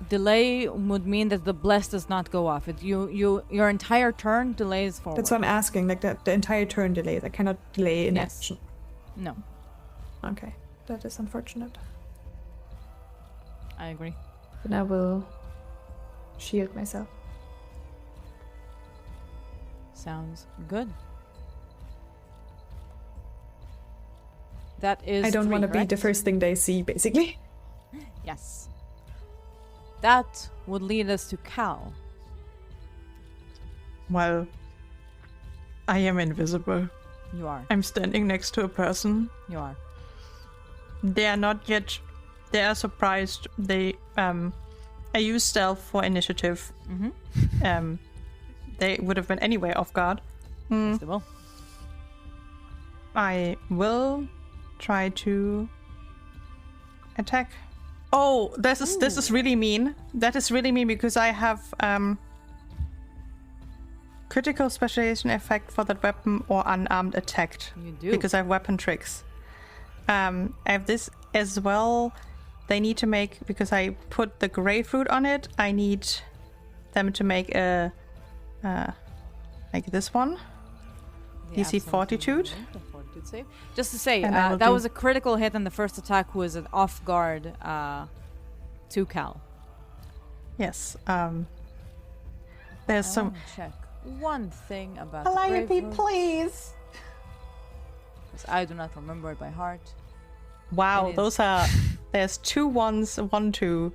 [SPEAKER 1] Delay would mean that the bless does not go off. Your entire turn delays forward.
[SPEAKER 3] That's what I'm asking, like the entire turn delays. I cannot delay in action.
[SPEAKER 1] No.
[SPEAKER 3] Okay, that is unfortunate.
[SPEAKER 1] I agree.
[SPEAKER 3] Then I will shield myself.
[SPEAKER 1] Sounds good. That is
[SPEAKER 3] I don't
[SPEAKER 1] 3,
[SPEAKER 3] want to be
[SPEAKER 1] correct?
[SPEAKER 3] the first thing they see, basically.
[SPEAKER 1] Yes. That would lead us to Cal.
[SPEAKER 2] Well, I am invisible.
[SPEAKER 1] You are.
[SPEAKER 2] I'm standing next to a person.
[SPEAKER 1] You are.
[SPEAKER 2] They are not yet. They are surprised. I use stealth for initiative.
[SPEAKER 1] Mm-hmm.
[SPEAKER 2] They would have been anyway off guard.
[SPEAKER 1] Yes, they will.
[SPEAKER 2] I will try to attack. Oh, this is really mean. That is really mean because I have critical specialization effect for that weapon or unarmed attacked.
[SPEAKER 1] You do.
[SPEAKER 2] Because I have weapon tricks. I have this as well. They need to make, because I put the grapefruit on it, I need them to make a like this one.
[SPEAKER 1] The
[SPEAKER 2] DC Fortitude.
[SPEAKER 1] absolute the Fortitude save. Just to say,
[SPEAKER 2] And I will
[SPEAKER 1] that
[SPEAKER 2] do-
[SPEAKER 1] was a critical hit, and the first attack was an off guard to Cal.
[SPEAKER 2] Yes. There's
[SPEAKER 1] I
[SPEAKER 2] some.
[SPEAKER 1] wanna check one thing about
[SPEAKER 2] Calliope,
[SPEAKER 1] the Grave Root,
[SPEAKER 2] please.
[SPEAKER 1] 'cause I do not remember it by heart.
[SPEAKER 2] Wow,
[SPEAKER 1] It is.
[SPEAKER 2] those are. There's 2 1s, 1 2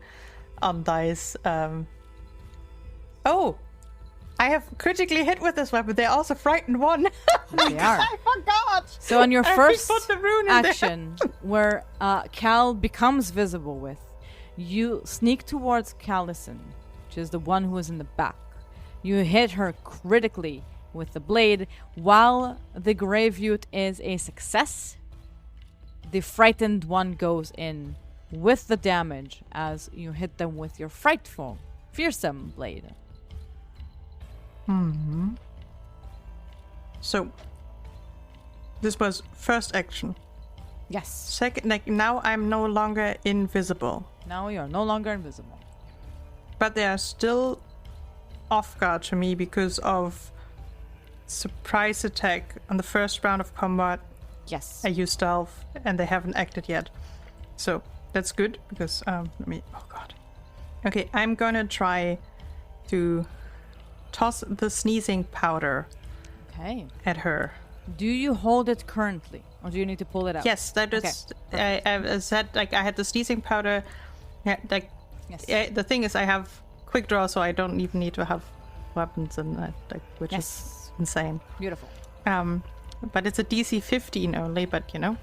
[SPEAKER 2] on dice. Oh, I have critically hit with this weapon. They're also frightened 1.
[SPEAKER 1] They are.
[SPEAKER 2] I forgot.
[SPEAKER 1] So on your
[SPEAKER 2] I
[SPEAKER 1] first
[SPEAKER 2] put the rune in there.
[SPEAKER 1] action, where Cal becomes visible with, you sneak towards Callison, which is the one who is in the back. You hit her critically with the blade. While the Grave Root is a success, the frightened one goes in with the damage as you hit them with your frightful, fearsome blade.
[SPEAKER 2] So, this was first action.
[SPEAKER 1] Yes.
[SPEAKER 2] Second, like now I'm no longer invisible,
[SPEAKER 1] Now you are no longer invisible.
[SPEAKER 2] but they are still off guard to me because of surprise attack on the first round of combat.
[SPEAKER 1] Yes.
[SPEAKER 2] I used stealth and they haven't acted yet, so that's good because let me. Oh god. Okay, I'm gonna try to toss the sneezing powder
[SPEAKER 1] Okay.
[SPEAKER 2] at her.
[SPEAKER 1] Do you hold it currently, or do you need to pull it out?
[SPEAKER 2] Yes, that is. I said like I had the sneezing powder. Yeah, like
[SPEAKER 1] Yes.
[SPEAKER 2] the thing is, I have quick draw, so I don't even need to have weapons and like, which
[SPEAKER 1] Yes.
[SPEAKER 2] is insane.
[SPEAKER 1] Beautiful.
[SPEAKER 2] But it's a DC 15 only. But you know,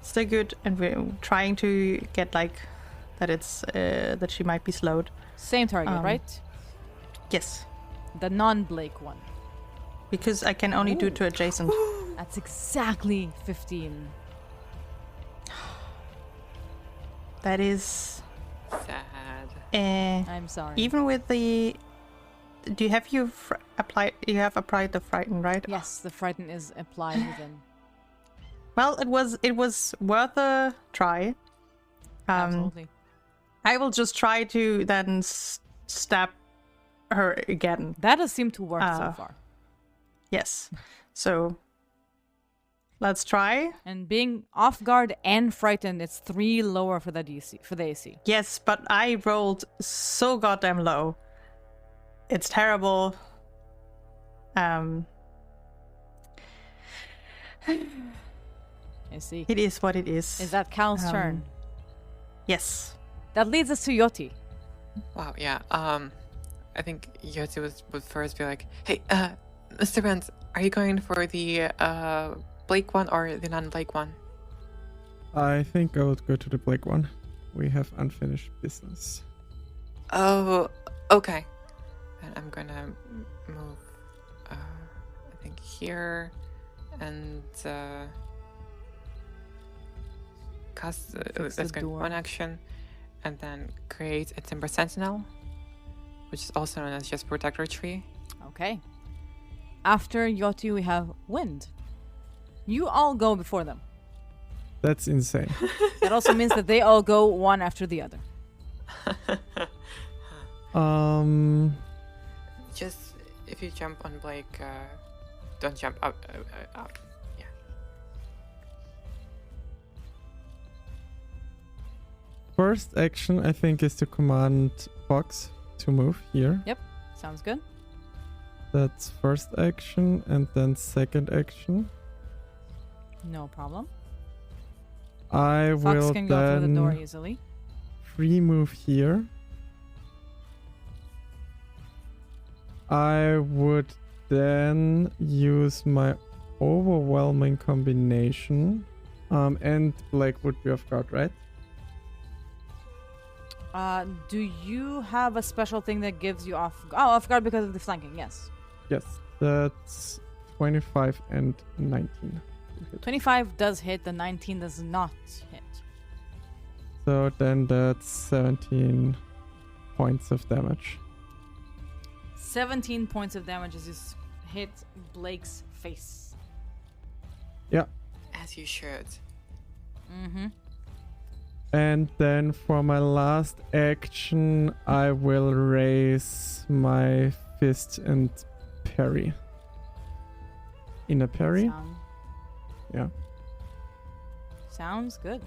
[SPEAKER 2] still good, and we're trying to get like that. It's that she might be slowed.
[SPEAKER 1] Same target,
[SPEAKER 2] Um,
[SPEAKER 1] right?
[SPEAKER 2] Yes,
[SPEAKER 1] The non-Blake one.
[SPEAKER 2] because I can only do to adjacent.
[SPEAKER 1] That's exactly 15.
[SPEAKER 2] That is
[SPEAKER 4] Sad.
[SPEAKER 1] I'm sorry.
[SPEAKER 2] even with the. Do you have applied? You have applied the frighten, right?
[SPEAKER 1] Yes, the frighten is applied within.
[SPEAKER 2] Well, it was worth a try.
[SPEAKER 1] Absolutely.
[SPEAKER 2] I will just try to then stab her again.
[SPEAKER 1] That has seemed to work so
[SPEAKER 2] uh,
[SPEAKER 1] far.
[SPEAKER 2] Yes. So let's try.
[SPEAKER 1] And being off guard and frightened, it's 3 lower for the DC for the AC.
[SPEAKER 2] Yes, but I rolled so goddamn low. It's terrible.
[SPEAKER 1] I see.
[SPEAKER 2] It is what it is.
[SPEAKER 1] Is that Cal's turn?
[SPEAKER 2] Yes.
[SPEAKER 1] That leads us to Yoti.
[SPEAKER 4] Wow, yeah. I think Yoti would first be like, "Hey, Mr. Benz, are you going for the Blake one or the non-Blake one?"
[SPEAKER 5] I think I would go to the Blake one. We have unfinished business.
[SPEAKER 4] Oh, okay. And I'm gonna move, I think here, and cast.
[SPEAKER 1] Fix
[SPEAKER 4] That's
[SPEAKER 1] the
[SPEAKER 4] going to be
[SPEAKER 1] door.
[SPEAKER 4] one action, and then create a Timber Sentinel, which is also known as just Protector Tree.
[SPEAKER 1] Okay. After Yoti, we have Wind. You all go before them.
[SPEAKER 5] That's insane.
[SPEAKER 1] That also means that they all go one after the other.
[SPEAKER 4] Just if you jump on Blake, don't jump up. Yeah.
[SPEAKER 5] First action, I think, is to command Fox to move here.
[SPEAKER 1] Sounds good.
[SPEAKER 5] That's first action, and then second action.
[SPEAKER 1] No problem.
[SPEAKER 5] I
[SPEAKER 1] Fox
[SPEAKER 5] will
[SPEAKER 1] can go through the door
[SPEAKER 5] then
[SPEAKER 1] easily.
[SPEAKER 5] free move here. I would then use my overwhelming combination. And Blake would be off guard, right?
[SPEAKER 1] Do you have a special thing that gives you off guard because of the flanking? Yes.
[SPEAKER 5] Yes, that's 25 and 19.
[SPEAKER 1] 25 does hit, the 19 does not hit.
[SPEAKER 5] So then that's 17 points of damage.
[SPEAKER 1] 17 points of damage as you hit Blake's face.
[SPEAKER 5] Yeah.
[SPEAKER 4] As you should.
[SPEAKER 1] Mm-hmm.
[SPEAKER 5] And then for my last action, I will raise my fist and parry. in a parry. Yeah.
[SPEAKER 1] Sounds good.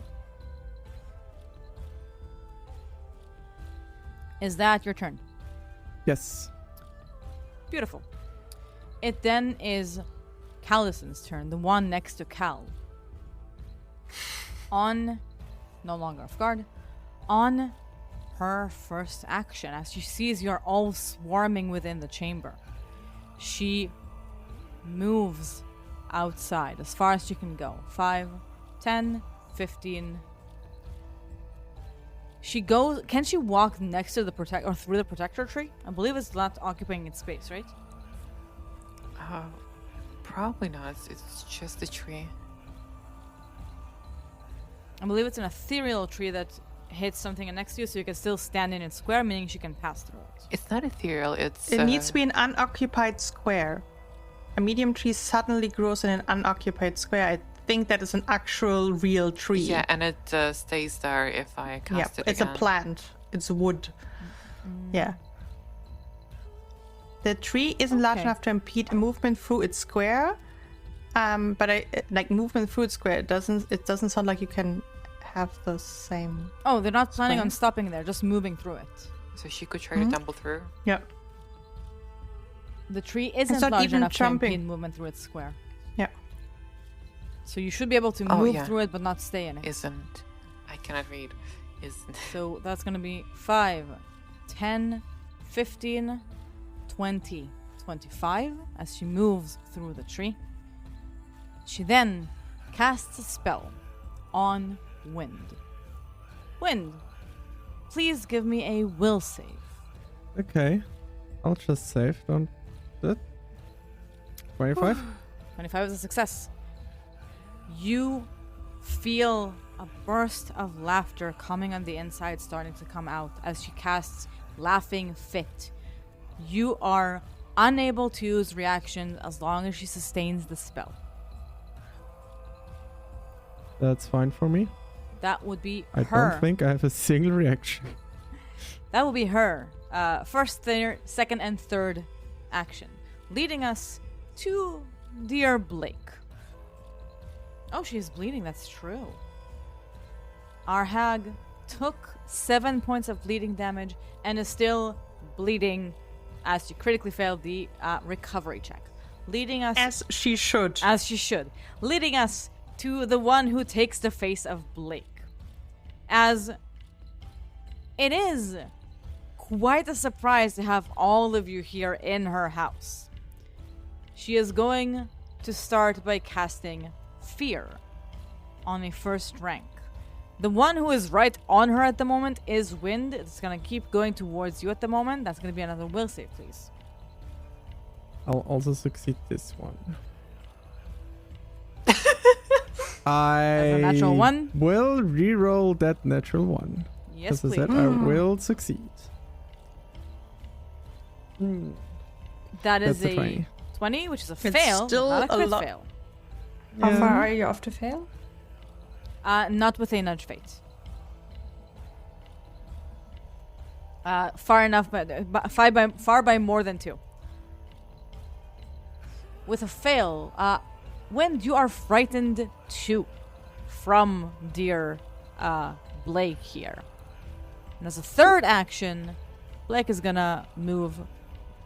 [SPEAKER 1] Is that your turn?
[SPEAKER 5] Yes.
[SPEAKER 1] Beautiful. It then is Callison's turn, the one next to Cal. On, no longer off guard, on her first action, as she sees you're all swarming within the chamber, she moves outside as far as she can go. 5, 10, 15. She goes. Can she walk next to the or through the protector tree? I believe it's not occupying its space, right?
[SPEAKER 4] Probably not. It's just a tree.
[SPEAKER 1] I believe it's an ethereal tree that hits something next to you, so you can still stand in its square, meaning she can pass through it.
[SPEAKER 4] It's not ethereal. It
[SPEAKER 2] needs to be an unoccupied square. A medium tree suddenly grows in an unoccupied square. I think that is an actual real tree.
[SPEAKER 4] Yeah, and it stays there if I cast it
[SPEAKER 2] it's
[SPEAKER 4] again.
[SPEAKER 2] a plant. It's wood. Yeah. The tree isn't large enough to impede movement through its square. But movement through its square, it doesn't sound like you can have the same.
[SPEAKER 1] Oh, they're not planning on stopping there, just moving through it.
[SPEAKER 4] So she could try to tumble through?
[SPEAKER 2] Yeah.
[SPEAKER 1] The tree isn't
[SPEAKER 2] not
[SPEAKER 1] large
[SPEAKER 2] even
[SPEAKER 1] enough
[SPEAKER 2] jumping.
[SPEAKER 1] to impede movement through its square.
[SPEAKER 2] Yeah.
[SPEAKER 1] So you should be able to move through it, but not stay in it.
[SPEAKER 4] Isn't. I cannot read. Isn't.
[SPEAKER 1] So that's going to be 5, 10, 15, 20, 25 as she moves through the tree. She then casts a spell on Wind. Wind, please give me a will save.
[SPEAKER 5] Okay. I'll just save. Don't do it. 25.
[SPEAKER 1] 25 is a success. You feel a burst of laughter coming on the inside, starting to come out as she casts Laughing Fit. You are unable to use reaction as long as she sustains the spell.
[SPEAKER 5] That's fine for me.
[SPEAKER 1] That would be
[SPEAKER 5] I
[SPEAKER 1] her.
[SPEAKER 5] don't think I have a single reaction.
[SPEAKER 1] That will be her. First, second, and third action. Leading us to dear Blake. Oh, she's bleeding. That's true. Our hag took 7 points of bleeding damage and is still bleeding as she critically failed the recovery check. Leading us...
[SPEAKER 2] As she should.
[SPEAKER 1] As she should. Leading us to the one who takes the face of Blake. As it is quite a surprise to have all of you here in her house. She is going to start by casting Fear on a first rank. The one who is right on her at the moment is Wind. It's going to keep going towards you at the moment. That's going to be another will save, please.
[SPEAKER 5] I'll also succeed this one.
[SPEAKER 1] That's a natural 1.
[SPEAKER 5] Will re-roll that natural 1.
[SPEAKER 1] Yes,
[SPEAKER 5] As I
[SPEAKER 1] please.
[SPEAKER 5] said, I will succeed.
[SPEAKER 1] That is
[SPEAKER 5] That's a
[SPEAKER 1] a
[SPEAKER 5] 20.
[SPEAKER 1] 20, which is a
[SPEAKER 2] It's
[SPEAKER 1] fail,
[SPEAKER 2] still
[SPEAKER 1] not a crit
[SPEAKER 2] a lot.
[SPEAKER 1] fail.
[SPEAKER 3] How far are you off to fail?
[SPEAKER 1] Not with a nudge fate. Far enough, but far by more than 2. With a fail, Wind, you are frightened too from dear Blake here. And as a third action, Blake is gonna move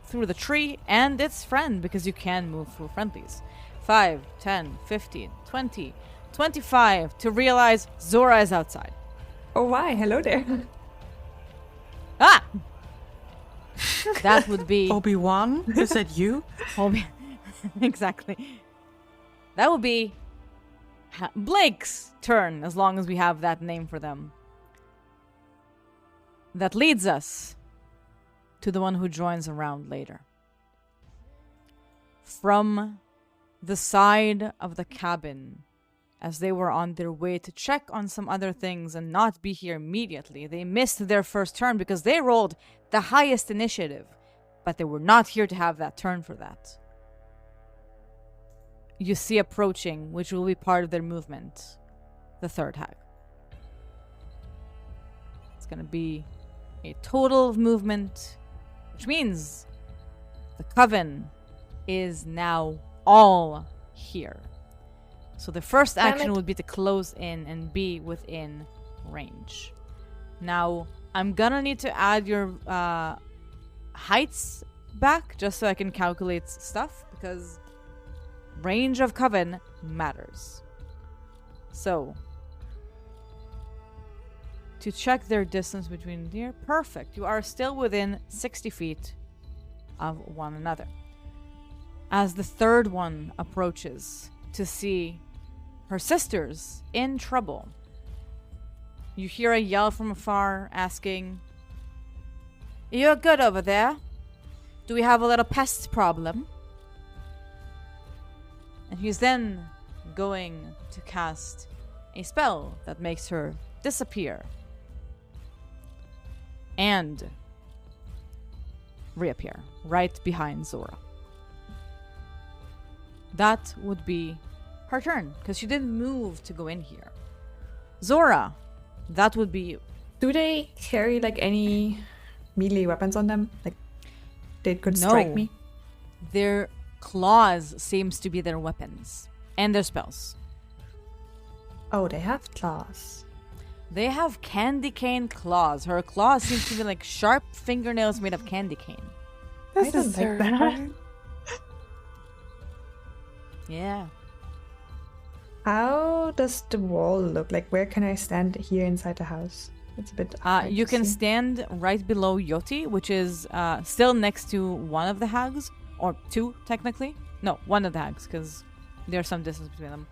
[SPEAKER 1] through the tree and its friend, because you can move through friendlies. 5, 10, 15, 20, 25 to realize Zora is outside.
[SPEAKER 3] Oh, why? Hello there.
[SPEAKER 1] Ah! That would be...
[SPEAKER 2] Obi-Wan? Is that you?
[SPEAKER 1] Exactly. That would be Blake's turn, as long as we have that name for them. That leads us to the one who joins around later. From the side of the cabin, as they were on their way to check on some other things and not be here immediately, they missed their first turn because they rolled the highest initiative, but they were not here to have that turn for that. You see approaching, which will be part of their movement, the third hag. It's going to be a total of movement, which means the coven is now all here. So the first
[SPEAKER 3] Damn
[SPEAKER 1] action
[SPEAKER 3] it.
[SPEAKER 1] would be to close in and be within range. Now, I'm gonna need to add your heights back just so I can calculate stuff, because range of coven matters. So, to check their distance between here, perfect. You are still within 60 feet of one another. As the third one approaches to see her sisters in trouble, you hear a yell from afar asking, "You're good over there? Do we have a little pest problem?" And he's then going to cast a spell that makes her disappear and reappear right behind Zora. That would be her turn, because she didn't move to go in here. Zora, that would be you.
[SPEAKER 3] Do they carry like any melee weapons on them? Like they could strike
[SPEAKER 1] No.
[SPEAKER 3] me?
[SPEAKER 1] Their claws seems to be their weapons and their spells.
[SPEAKER 3] Oh, they have claws.
[SPEAKER 1] They have candy cane claws. Her claws seem to be like sharp fingernails made of candy cane.
[SPEAKER 3] I don't like that.
[SPEAKER 1] Yeah.
[SPEAKER 3] How does the wall look like? Where can I stand here inside the house? It's a bit hard
[SPEAKER 1] You
[SPEAKER 3] to
[SPEAKER 1] can
[SPEAKER 3] see.
[SPEAKER 1] stand right below Yoti, which is still next to one of the hags, or two technically. No, one of the hags, because there's some distance between them.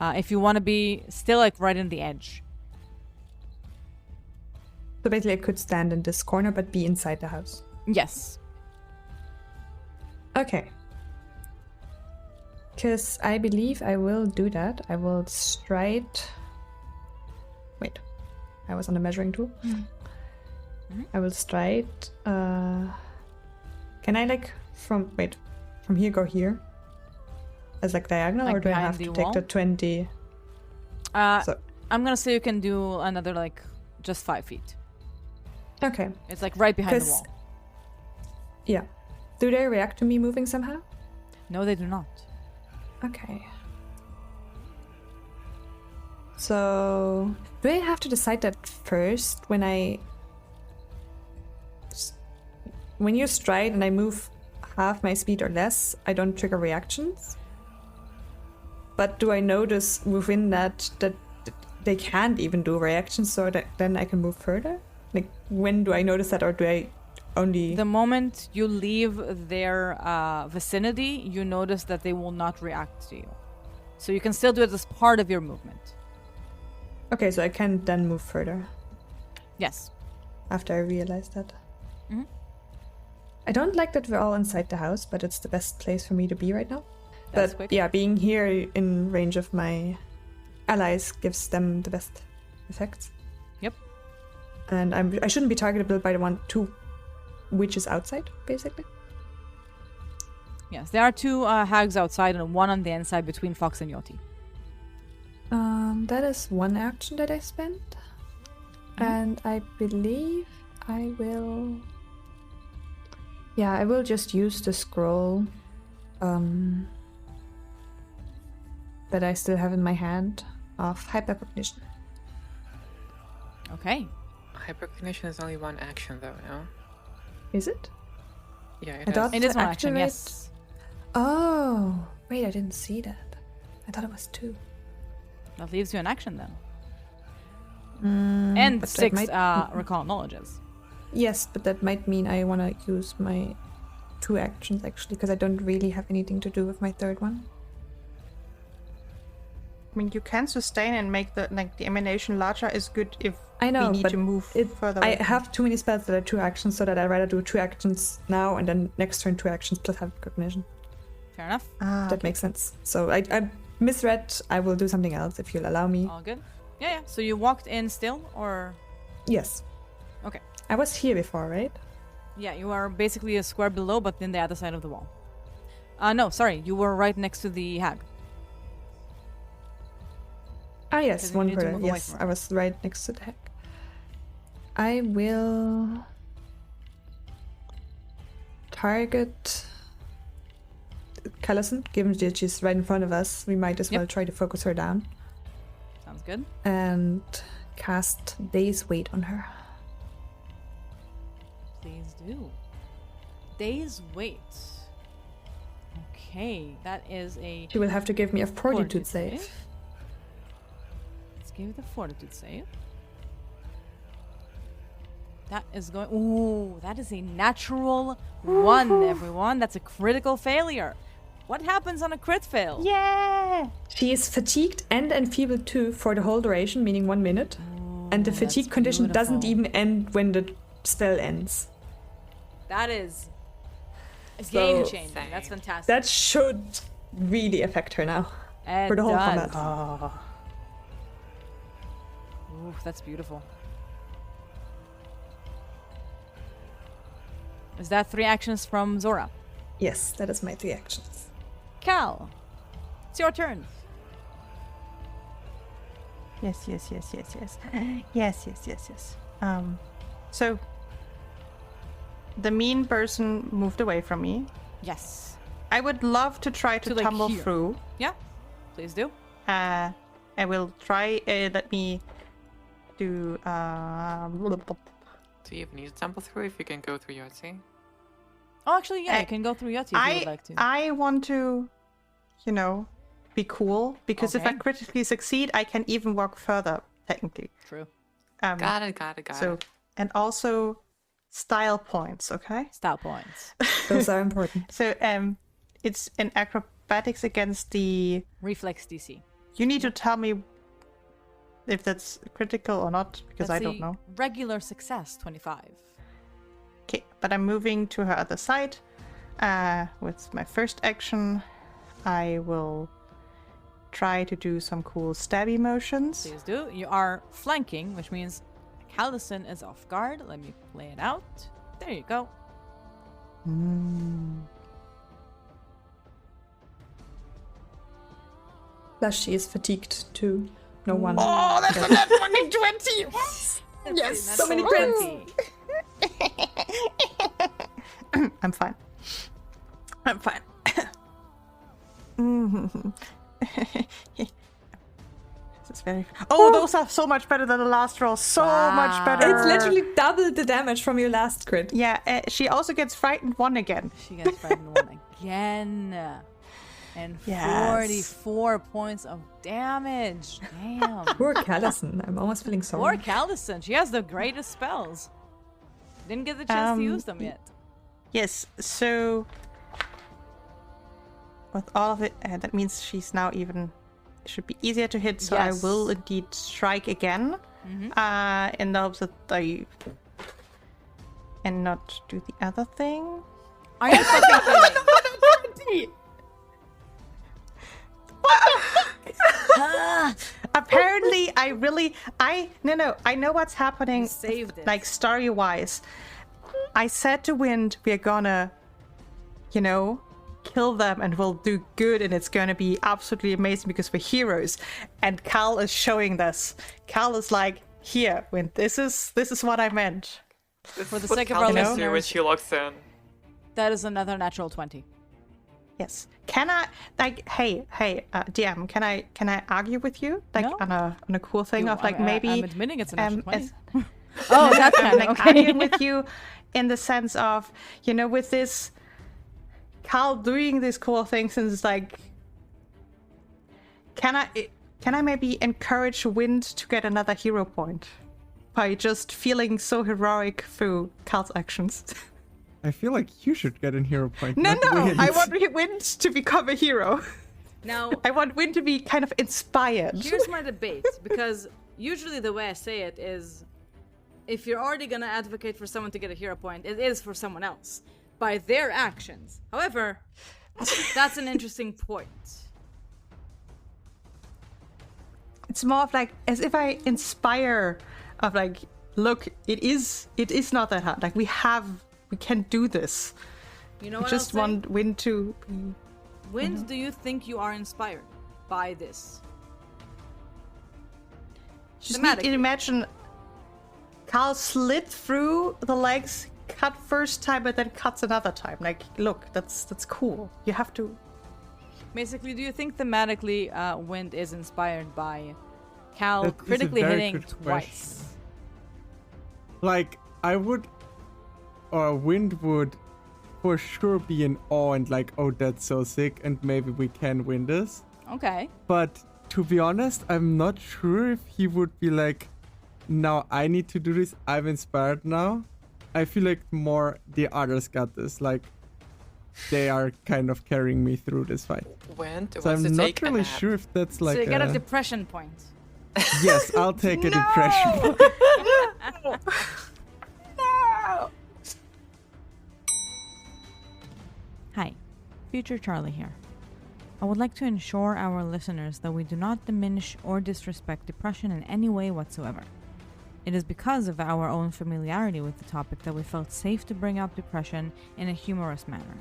[SPEAKER 1] If you want to be still like right in the edge.
[SPEAKER 3] So basically I could stand in this corner but be inside the house.
[SPEAKER 1] Yes.
[SPEAKER 3] Okay. Because I believe I will do that. I will stride. Wait. I was on the measuring tool. I will stride. Can I like from here go here? As like diagonal,
[SPEAKER 1] Like
[SPEAKER 3] or do I
[SPEAKER 1] behind
[SPEAKER 3] have
[SPEAKER 1] the
[SPEAKER 3] to take
[SPEAKER 1] wall?
[SPEAKER 3] the 20? So
[SPEAKER 1] I'm gonna say you can do another like just 5 feet.
[SPEAKER 3] okay.
[SPEAKER 1] It's like right behind the
[SPEAKER 3] 'Cause-
[SPEAKER 1] wall.
[SPEAKER 3] Yeah. Do they react to me moving somehow?
[SPEAKER 1] No, they do not.
[SPEAKER 3] Okay. So, do I have to decide that first when when you stride and I move half my speed or less, I don't trigger reactions? But do I notice within that they can't even do reactions, so that then I can move further? Like, when do I notice that, or do I only...
[SPEAKER 1] The moment you leave their vicinity, you notice that they will not react to you. So you can still do it as part of your movement.
[SPEAKER 3] Okay, so I can then move further
[SPEAKER 1] Yes.
[SPEAKER 3] after I realize that.
[SPEAKER 1] Mhm.
[SPEAKER 3] I don't like that we're all inside the house, but it's the best place for me to be right now.
[SPEAKER 1] That's
[SPEAKER 3] But
[SPEAKER 1] quick.
[SPEAKER 3] yeah, being here in range of my allies gives them the best effects.
[SPEAKER 1] Yep.
[SPEAKER 3] And I shouldn't be targetable by the two witches outside, basically.
[SPEAKER 1] Yes, there are two hags outside and one on the inside between Fox and Yoti.
[SPEAKER 3] That is one action that I spent. And I believe I will... Yeah, I will just use the scroll that I still have in my hand of hypercognition.
[SPEAKER 1] Okay.
[SPEAKER 4] Hypercognition is only one action, though, no?
[SPEAKER 3] Is it?
[SPEAKER 4] Yeah,
[SPEAKER 3] I
[SPEAKER 4] it
[SPEAKER 3] thought-
[SPEAKER 4] has.
[SPEAKER 1] It is
[SPEAKER 3] To
[SPEAKER 1] one action,
[SPEAKER 3] activate-
[SPEAKER 1] yes.
[SPEAKER 3] Oh, wait, I didn't see that. I thought it was 2.
[SPEAKER 1] That leaves you an action then.
[SPEAKER 3] And
[SPEAKER 1] And 6 recall knowledges.
[SPEAKER 3] Yes, but that might mean I want to use my 2 actions actually, because I don't really have anything to do with my third one.
[SPEAKER 2] I mean, you can sustain and make the emanation larger is good if
[SPEAKER 3] I know,
[SPEAKER 2] we need
[SPEAKER 3] but
[SPEAKER 2] to move further
[SPEAKER 3] I
[SPEAKER 2] away.
[SPEAKER 3] have too many spells that are 2 actions, so that I'd rather do 2 actions now and then next turn 2 actions plus hypercognition.
[SPEAKER 1] Fair enough.
[SPEAKER 3] That makes sense. So I misread. I will do something else if you'll allow me.
[SPEAKER 1] All good. Yeah. So you walked in still, or
[SPEAKER 3] Yes.
[SPEAKER 1] okay?
[SPEAKER 3] I was here before, right?
[SPEAKER 1] Yeah, you are basically a square below, but in the other side of the wall. No, sorry, you were right next to the hag.
[SPEAKER 3] Ah, yes,
[SPEAKER 1] Because you
[SPEAKER 3] one
[SPEAKER 1] need to
[SPEAKER 3] further.
[SPEAKER 1] move away
[SPEAKER 3] Yes,
[SPEAKER 1] from
[SPEAKER 3] I
[SPEAKER 1] her.
[SPEAKER 3] was right next to the heck. I will target Callison, given that she's right in front of us. We might as well try to focus her down.
[SPEAKER 1] Sounds good.
[SPEAKER 3] And cast Day's Weight on her.
[SPEAKER 1] Please do. Day's Weight. Okay, that is a...
[SPEAKER 3] She will have to give me a fortitude save.
[SPEAKER 1] Let's give the fortitude save. That is going... Ooh, that is a natural 1, everyone. That's a critical failure. What happens on a crit fail?
[SPEAKER 2] Yeah!
[SPEAKER 3] She is fatigued and enfeebled too for the whole duration, meaning 1 minute.
[SPEAKER 1] Ooh,
[SPEAKER 3] And the fatigue condition doesn't
[SPEAKER 1] beautiful.
[SPEAKER 3] even end when the spell ends.
[SPEAKER 1] That is a
[SPEAKER 3] So-
[SPEAKER 1] game changer. That's fantastic.
[SPEAKER 3] That should really affect her now.
[SPEAKER 1] It
[SPEAKER 3] For the whole
[SPEAKER 1] does.
[SPEAKER 3] combat.
[SPEAKER 1] Ooh, that's beautiful. Is that 3 actions from Zora?
[SPEAKER 3] Yes, that is my 3 actions.
[SPEAKER 1] Cal, it's your turn.
[SPEAKER 2] Yes. So the mean person moved away from me.
[SPEAKER 1] Yes.
[SPEAKER 2] I would love to try to
[SPEAKER 1] like,
[SPEAKER 2] tumble
[SPEAKER 1] here.
[SPEAKER 2] through.
[SPEAKER 1] Yeah, please do.
[SPEAKER 2] I will try. Let me do.
[SPEAKER 4] Do you even need to tumble through if you can go through Yahtzee?
[SPEAKER 1] Oh, actually, yeah, you can go through Yahtzee if you would like to.
[SPEAKER 2] I want to, be cool because if I
[SPEAKER 1] Okay.
[SPEAKER 2] critically succeed, I can even walk further. Technically.
[SPEAKER 1] True.
[SPEAKER 4] Got it.
[SPEAKER 2] So and also style points. Okay.
[SPEAKER 1] Style points.
[SPEAKER 3] Those are important.
[SPEAKER 2] So it's in acrobatics against the.
[SPEAKER 1] Reflex DC.
[SPEAKER 2] You need to tell me if that's critical or not because
[SPEAKER 1] That's
[SPEAKER 2] I don't
[SPEAKER 1] a
[SPEAKER 2] know.
[SPEAKER 1] Regular success, 25.
[SPEAKER 2] Okay, but I'm moving to her other side. With my first action, I will try to do some cool stabby motions.
[SPEAKER 1] Please do. You are flanking, which means Callison is off guard. Let me play it out. There you go.
[SPEAKER 3] Plus she is fatigued too. No one.
[SPEAKER 2] Oh, that's a net fucking 20!
[SPEAKER 1] Yes,
[SPEAKER 3] so many crits.
[SPEAKER 2] I'm fine. I'm fine. This is very. Oh, those are so much better than the last roll. So much better.
[SPEAKER 3] It's literally double the damage from your last crit.
[SPEAKER 2] Yeah, she also gets frightened 1 again.
[SPEAKER 1] She gets frightened 1 again. And
[SPEAKER 2] Yes.
[SPEAKER 1] 44 points of damage. Damn.
[SPEAKER 3] Poor Callison. I'm almost feeling sorry.
[SPEAKER 1] Poor Callison. She has the greatest spells. Didn't get the chance to use them yet.
[SPEAKER 2] Yes, so with all of it, that means she's now even. It should be easier to hit, so
[SPEAKER 1] Yes.
[SPEAKER 2] I will indeed strike again. In the hopes that I. And not do the other thing.
[SPEAKER 1] Are you fucking kidding?
[SPEAKER 2] Apparently, I know what's happening.
[SPEAKER 1] You saved it.
[SPEAKER 2] Like story wise, I said to Wind, we're gonna, kill them and we'll do good, and it's gonna be absolutely amazing because we're heroes. And Cal is showing this. Cal is like, here, Wind, this is what I meant.
[SPEAKER 1] For the
[SPEAKER 4] What
[SPEAKER 1] sake of our
[SPEAKER 4] Cal does do when
[SPEAKER 1] listeners,
[SPEAKER 4] she locks in.
[SPEAKER 1] that is another natural 20.
[SPEAKER 2] Yes. Can I hey, DM? Can I argue with you
[SPEAKER 1] No.
[SPEAKER 2] on a cool thing
[SPEAKER 1] You-
[SPEAKER 2] of like
[SPEAKER 1] I'm
[SPEAKER 2] maybe
[SPEAKER 1] admitting it's a natural 20.
[SPEAKER 2] as-
[SPEAKER 1] Oh, that's kind of
[SPEAKER 2] like
[SPEAKER 1] okay.
[SPEAKER 2] arguing with you in the sense of with this Cal doing these cool things, and it's like, can I maybe encourage Wind to get another hero point by just feeling so heroic through Cal's actions?
[SPEAKER 5] I feel like you should get a hero point.
[SPEAKER 2] No,
[SPEAKER 5] not Wind.
[SPEAKER 2] I want Wind to become a hero.
[SPEAKER 1] Now,
[SPEAKER 2] I want Wind to be kind of inspired.
[SPEAKER 1] here's my debate, because usually the way I say it is, if you're already going to advocate for someone to get a hero point, it is for someone else, by their actions. However, that's an interesting point.
[SPEAKER 2] It's more of like as if I inspire of like, look, it is not that hard. Like we can do this.
[SPEAKER 1] You know
[SPEAKER 2] I
[SPEAKER 1] what
[SPEAKER 2] just
[SPEAKER 1] I'll say?
[SPEAKER 2] want Wind to be.
[SPEAKER 1] Wind, do you think you are inspired by this?
[SPEAKER 2] Just need to
[SPEAKER 1] Thematically.
[SPEAKER 2] imagine Carl slit through the legs, cut first time, but then cuts another time. Like, look, that's cool. You have to
[SPEAKER 1] Basically, do you think thematically Wind is inspired by Cal
[SPEAKER 5] That is a
[SPEAKER 1] critically
[SPEAKER 5] very
[SPEAKER 1] hitting
[SPEAKER 5] good
[SPEAKER 1] twice?
[SPEAKER 5] Like, I would, or Wind would for sure be in awe and like, oh, that's so sick, and maybe we can win this.
[SPEAKER 1] Okay.
[SPEAKER 5] But to be honest, I'm not sure if he would be like, now I need to do this, I'm inspired now. I feel like more the others got this, like they are kind of carrying me through this fight.
[SPEAKER 4] Wind
[SPEAKER 5] So
[SPEAKER 4] wants
[SPEAKER 5] I'm
[SPEAKER 4] to
[SPEAKER 5] not
[SPEAKER 4] take a
[SPEAKER 5] really
[SPEAKER 4] nap.
[SPEAKER 5] sure if that's like
[SPEAKER 1] So you get a depression point.
[SPEAKER 5] Yes, I'll take a depression.
[SPEAKER 4] No!
[SPEAKER 1] Hi, Future Charlie here. I would like to ensure our listeners that we do not diminish or disrespect depression in any way whatsoever. It is because of our own familiarity with the topic that we felt safe to bring up depression in a humorous manner.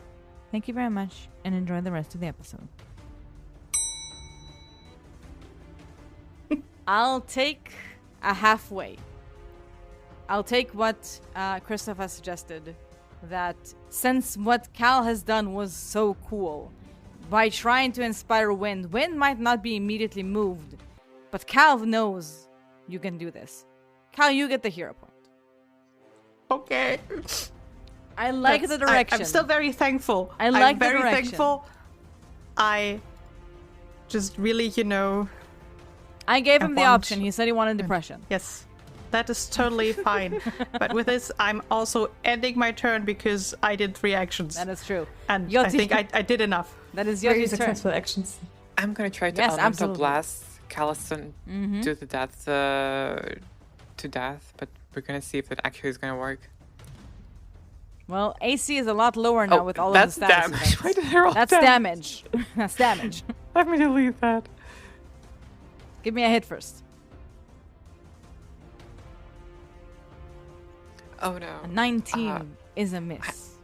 [SPEAKER 1] Thank you very much, and enjoy the rest of the episode. I'll take a halfway. I'll take what Christoph has suggested, that since what Cal has done was so cool, by trying to inspire Wind might not be immediately moved, but Cal knows you can do this. Cal, you get the hero point.
[SPEAKER 2] Okay.
[SPEAKER 1] I like the direction.
[SPEAKER 2] I'm still very thankful.
[SPEAKER 1] I like
[SPEAKER 2] I'm
[SPEAKER 1] the
[SPEAKER 2] very
[SPEAKER 1] direction.
[SPEAKER 2] thankful. I just really,
[SPEAKER 1] I gave him the
[SPEAKER 2] want-
[SPEAKER 1] option. He said he wanted depression.
[SPEAKER 2] yes, that is totally fine. But with this, I'm also ending my turn because I did 3 actions.
[SPEAKER 1] That is true.
[SPEAKER 2] And
[SPEAKER 1] Yoti-
[SPEAKER 2] I think I did enough.
[SPEAKER 1] That is
[SPEAKER 3] Very
[SPEAKER 1] Yoti's turn.
[SPEAKER 3] successful actions.
[SPEAKER 4] I'm gonna try to
[SPEAKER 1] Yes,
[SPEAKER 4] elemental
[SPEAKER 1] absolutely.
[SPEAKER 4] blast Callison to the death, to death, but we're gonna see if it actually is gonna work.
[SPEAKER 1] Well, AC is a lot lower now with all of
[SPEAKER 4] that's
[SPEAKER 1] the status
[SPEAKER 4] damage.
[SPEAKER 1] effects.
[SPEAKER 4] Why did I roll
[SPEAKER 1] That's damage. That's damage.
[SPEAKER 4] Let me delete that.
[SPEAKER 1] Give me a hit first.
[SPEAKER 4] Oh no.
[SPEAKER 1] A 19 is a miss.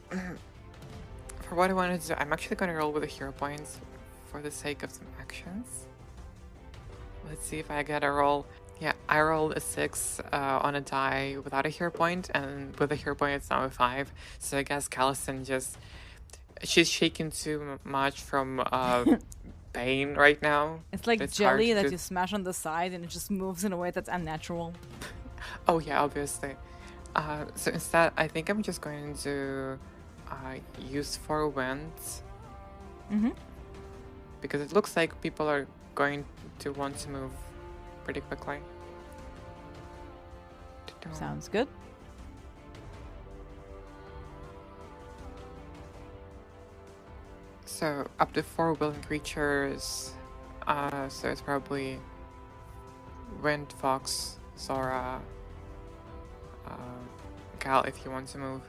[SPEAKER 4] For what I wanted to do, I'm actually gonna roll with the hero points for the sake of some actions. Let's see if I get a roll. Yeah, I rolled a 6 on a die without a hero point, and with a hero point it's now a 5. So I guess Callison she's shaken too much from pain right now.
[SPEAKER 1] It's like
[SPEAKER 4] It's hard
[SPEAKER 1] jelly
[SPEAKER 4] to
[SPEAKER 1] that
[SPEAKER 4] do-
[SPEAKER 1] you smash on the side and it just moves in a way that's unnatural.
[SPEAKER 4] Oh yeah, obviously. So instead, I think I'm just going to use 4 winds. Because it looks like people are going to want to move pretty quickly.
[SPEAKER 1] Sounds good.
[SPEAKER 4] So up to 4 willing creatures. So it's probably Wind, Fox, Zora, Cal if you want to move.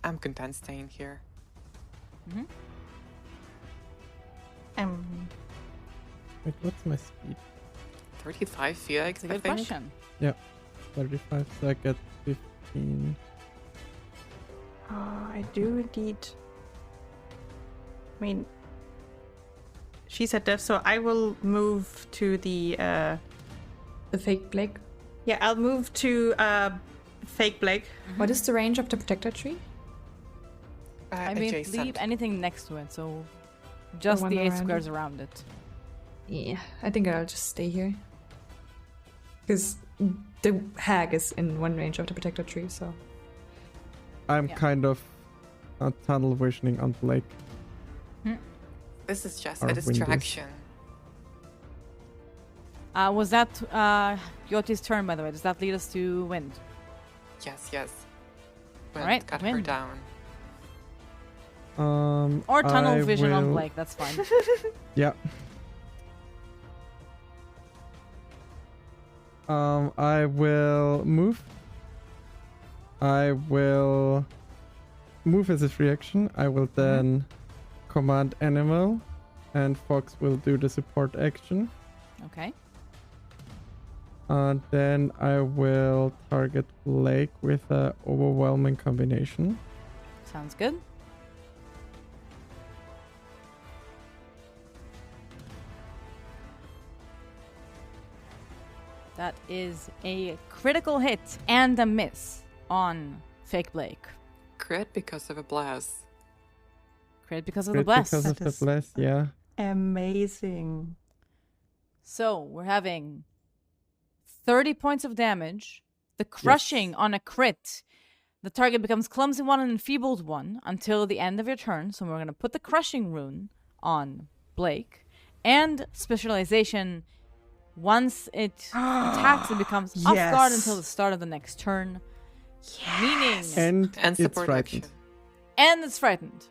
[SPEAKER 4] I'm content staying here.
[SPEAKER 5] Wait, what's my speed?
[SPEAKER 4] 35 Felix,
[SPEAKER 1] It's a good
[SPEAKER 4] I think.
[SPEAKER 1] question.
[SPEAKER 5] 35, so I get 15.
[SPEAKER 2] I do indeed. I mean, she's at death, so I will move to the.
[SPEAKER 3] The fake Blake.
[SPEAKER 2] Yeah, I'll move to fake Blake.
[SPEAKER 3] What is the range of the protector tree?
[SPEAKER 1] I
[SPEAKER 4] Adjacent.
[SPEAKER 1] believe anything next to it, so just
[SPEAKER 3] one
[SPEAKER 1] the 8
[SPEAKER 3] around
[SPEAKER 1] squares
[SPEAKER 3] it.
[SPEAKER 1] around it.
[SPEAKER 3] Yeah, I think I'll just stay here. Because the hag is in one range of the protector tree, so.
[SPEAKER 5] I'm
[SPEAKER 1] Yeah.
[SPEAKER 5] kind of tunnel visioning on Blake.
[SPEAKER 4] This is just
[SPEAKER 5] Or
[SPEAKER 4] a
[SPEAKER 5] windows.
[SPEAKER 4] distraction.
[SPEAKER 1] Was that Yoti's turn, by the way? Does that lead us to Wind?
[SPEAKER 4] Yes. Wind
[SPEAKER 1] Alright,
[SPEAKER 4] got her
[SPEAKER 1] Wind.
[SPEAKER 4] down.
[SPEAKER 1] Or tunnel
[SPEAKER 5] I
[SPEAKER 1] vision on
[SPEAKER 5] will-
[SPEAKER 1] Blake, that's fine.
[SPEAKER 5] Yeah. I will move. I will move as a free action. I will then command animal, and Fox will do the support action.
[SPEAKER 1] Okay.
[SPEAKER 5] Then I will target Blake with a overwhelming combination.
[SPEAKER 1] Sounds good. That is a critical hit and a miss on Fake Blake.
[SPEAKER 4] Crit because of a blast.
[SPEAKER 1] Crit because of
[SPEAKER 5] Crit
[SPEAKER 1] the bless.
[SPEAKER 5] because of
[SPEAKER 2] That
[SPEAKER 5] the
[SPEAKER 2] is-
[SPEAKER 5] bless, yeah.
[SPEAKER 2] Amazing.
[SPEAKER 1] So we're having 30 points of damage. The crushing on a crit. The target becomes clumsy 1 and enfeebled 1 until the end of your turn. So we're going to put the crushing rune on Blake. And specialization, once it attacks, it becomes off guard until the start of the next turn. Meaning...
[SPEAKER 5] And
[SPEAKER 4] And
[SPEAKER 5] it's
[SPEAKER 4] support
[SPEAKER 5] frightened.
[SPEAKER 4] action.
[SPEAKER 1] And it's frightened.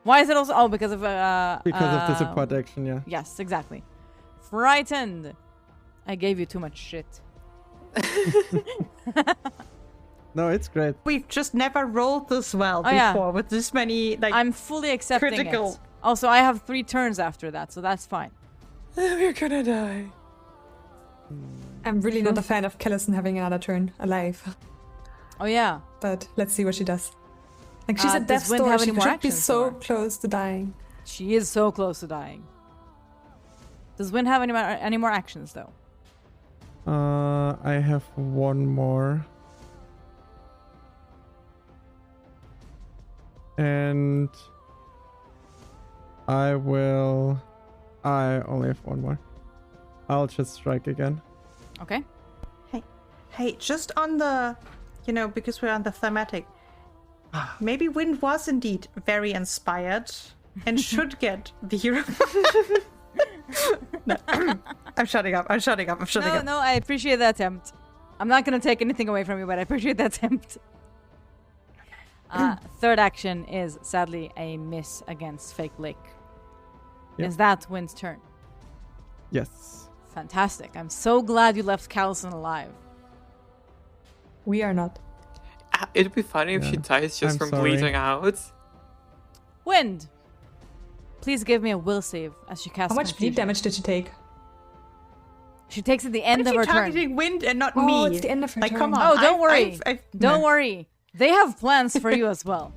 [SPEAKER 1] Why is it also... Oh, because of...
[SPEAKER 5] Because of the support action, yeah.
[SPEAKER 1] Yes, exactly. Frightened. I gave you too much shit.
[SPEAKER 5] No, it's great.
[SPEAKER 2] We've just never rolled this well
[SPEAKER 1] Oh, yeah.
[SPEAKER 2] before with this many like
[SPEAKER 1] I'm fully accepting
[SPEAKER 2] critical.
[SPEAKER 1] it. Also, I have 3 turns after that, so that's fine.
[SPEAKER 4] We're gonna die.
[SPEAKER 3] I'm really not a fan of Callison having another turn alive.
[SPEAKER 1] Oh, yeah.
[SPEAKER 3] But let's see what she does. Like, she's at
[SPEAKER 1] Does
[SPEAKER 3] death's
[SPEAKER 1] Wind
[SPEAKER 3] door.
[SPEAKER 1] have
[SPEAKER 3] She
[SPEAKER 1] any more
[SPEAKER 3] should be
[SPEAKER 1] actions
[SPEAKER 3] so
[SPEAKER 1] for her?
[SPEAKER 3] close to dying.
[SPEAKER 1] She is so close to dying. Does Wind have any more actions, though?
[SPEAKER 5] I have one more. And I only have one more. I'll just strike again.
[SPEAKER 1] Okay.
[SPEAKER 2] Hey, just on the, because we're on the thematic, maybe Wind was indeed very inspired and should get the hero. No, I'm shutting up.
[SPEAKER 1] No, I appreciate the attempt. I'm not going to take anything away from you, but I appreciate the attempt. Third action is, sadly, a miss against Fake Blake.
[SPEAKER 5] Yep.
[SPEAKER 1] Is that Wind's turn?
[SPEAKER 5] Yes.
[SPEAKER 1] Fantastic. I'm so glad you left Callison alive.
[SPEAKER 3] We are not.
[SPEAKER 4] It'd be funny if
[SPEAKER 5] Yeah.
[SPEAKER 4] she dies just
[SPEAKER 5] I'm
[SPEAKER 4] from
[SPEAKER 5] sorry.
[SPEAKER 4] bleeding out.
[SPEAKER 1] Wind! Please give me a will save as she casts
[SPEAKER 3] How much bleed
[SPEAKER 1] Confusion.
[SPEAKER 3] damage did she take?
[SPEAKER 1] She takes at the end of
[SPEAKER 2] Why
[SPEAKER 1] her
[SPEAKER 2] is she
[SPEAKER 1] turn.
[SPEAKER 2] targeting Wind and not
[SPEAKER 3] Oh,
[SPEAKER 2] me?
[SPEAKER 3] it's the end of her
[SPEAKER 2] Like,
[SPEAKER 3] turn.
[SPEAKER 2] come on.
[SPEAKER 1] Oh, don't worry. Don't
[SPEAKER 2] no.
[SPEAKER 1] worry. They have plans for you as well.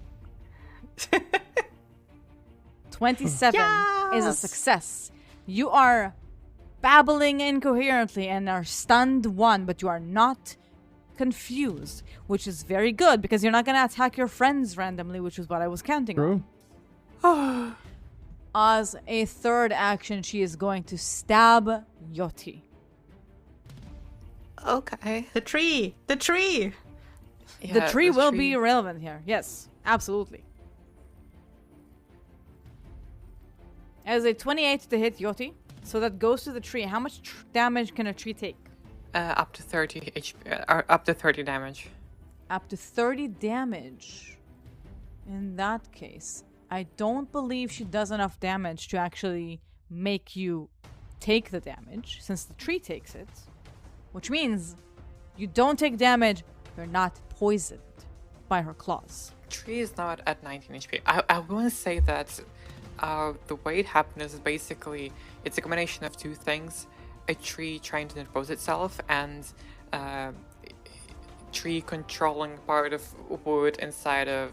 [SPEAKER 1] 27 is a
[SPEAKER 2] Yes!
[SPEAKER 1] success. You are babbling incoherently and are stunned 1, but you are not confused, which is very good because you're not going to attack your friends randomly, which is what I was counting on.
[SPEAKER 5] True.
[SPEAKER 1] As a third action, she is going to stab Yoti.
[SPEAKER 4] Okay.
[SPEAKER 2] The tree.
[SPEAKER 1] The tree will be irrelevant here. Yes, absolutely. As a 28 to hit Yoti, so that goes to the tree. How much damage can a tree take?
[SPEAKER 4] Up to 30 HP, or up to 30 damage.
[SPEAKER 1] Up to 30 damage. In that case, I don't believe she does enough damage to actually make you take the damage, since the tree takes it. Which means you don't take damage, you're not poisoned by her claws.
[SPEAKER 4] Tree is not at 19 HP. I want to say that the way it happened is basically it's a combination of two things: a tree trying to impose itself and tree controlling part of wood inside of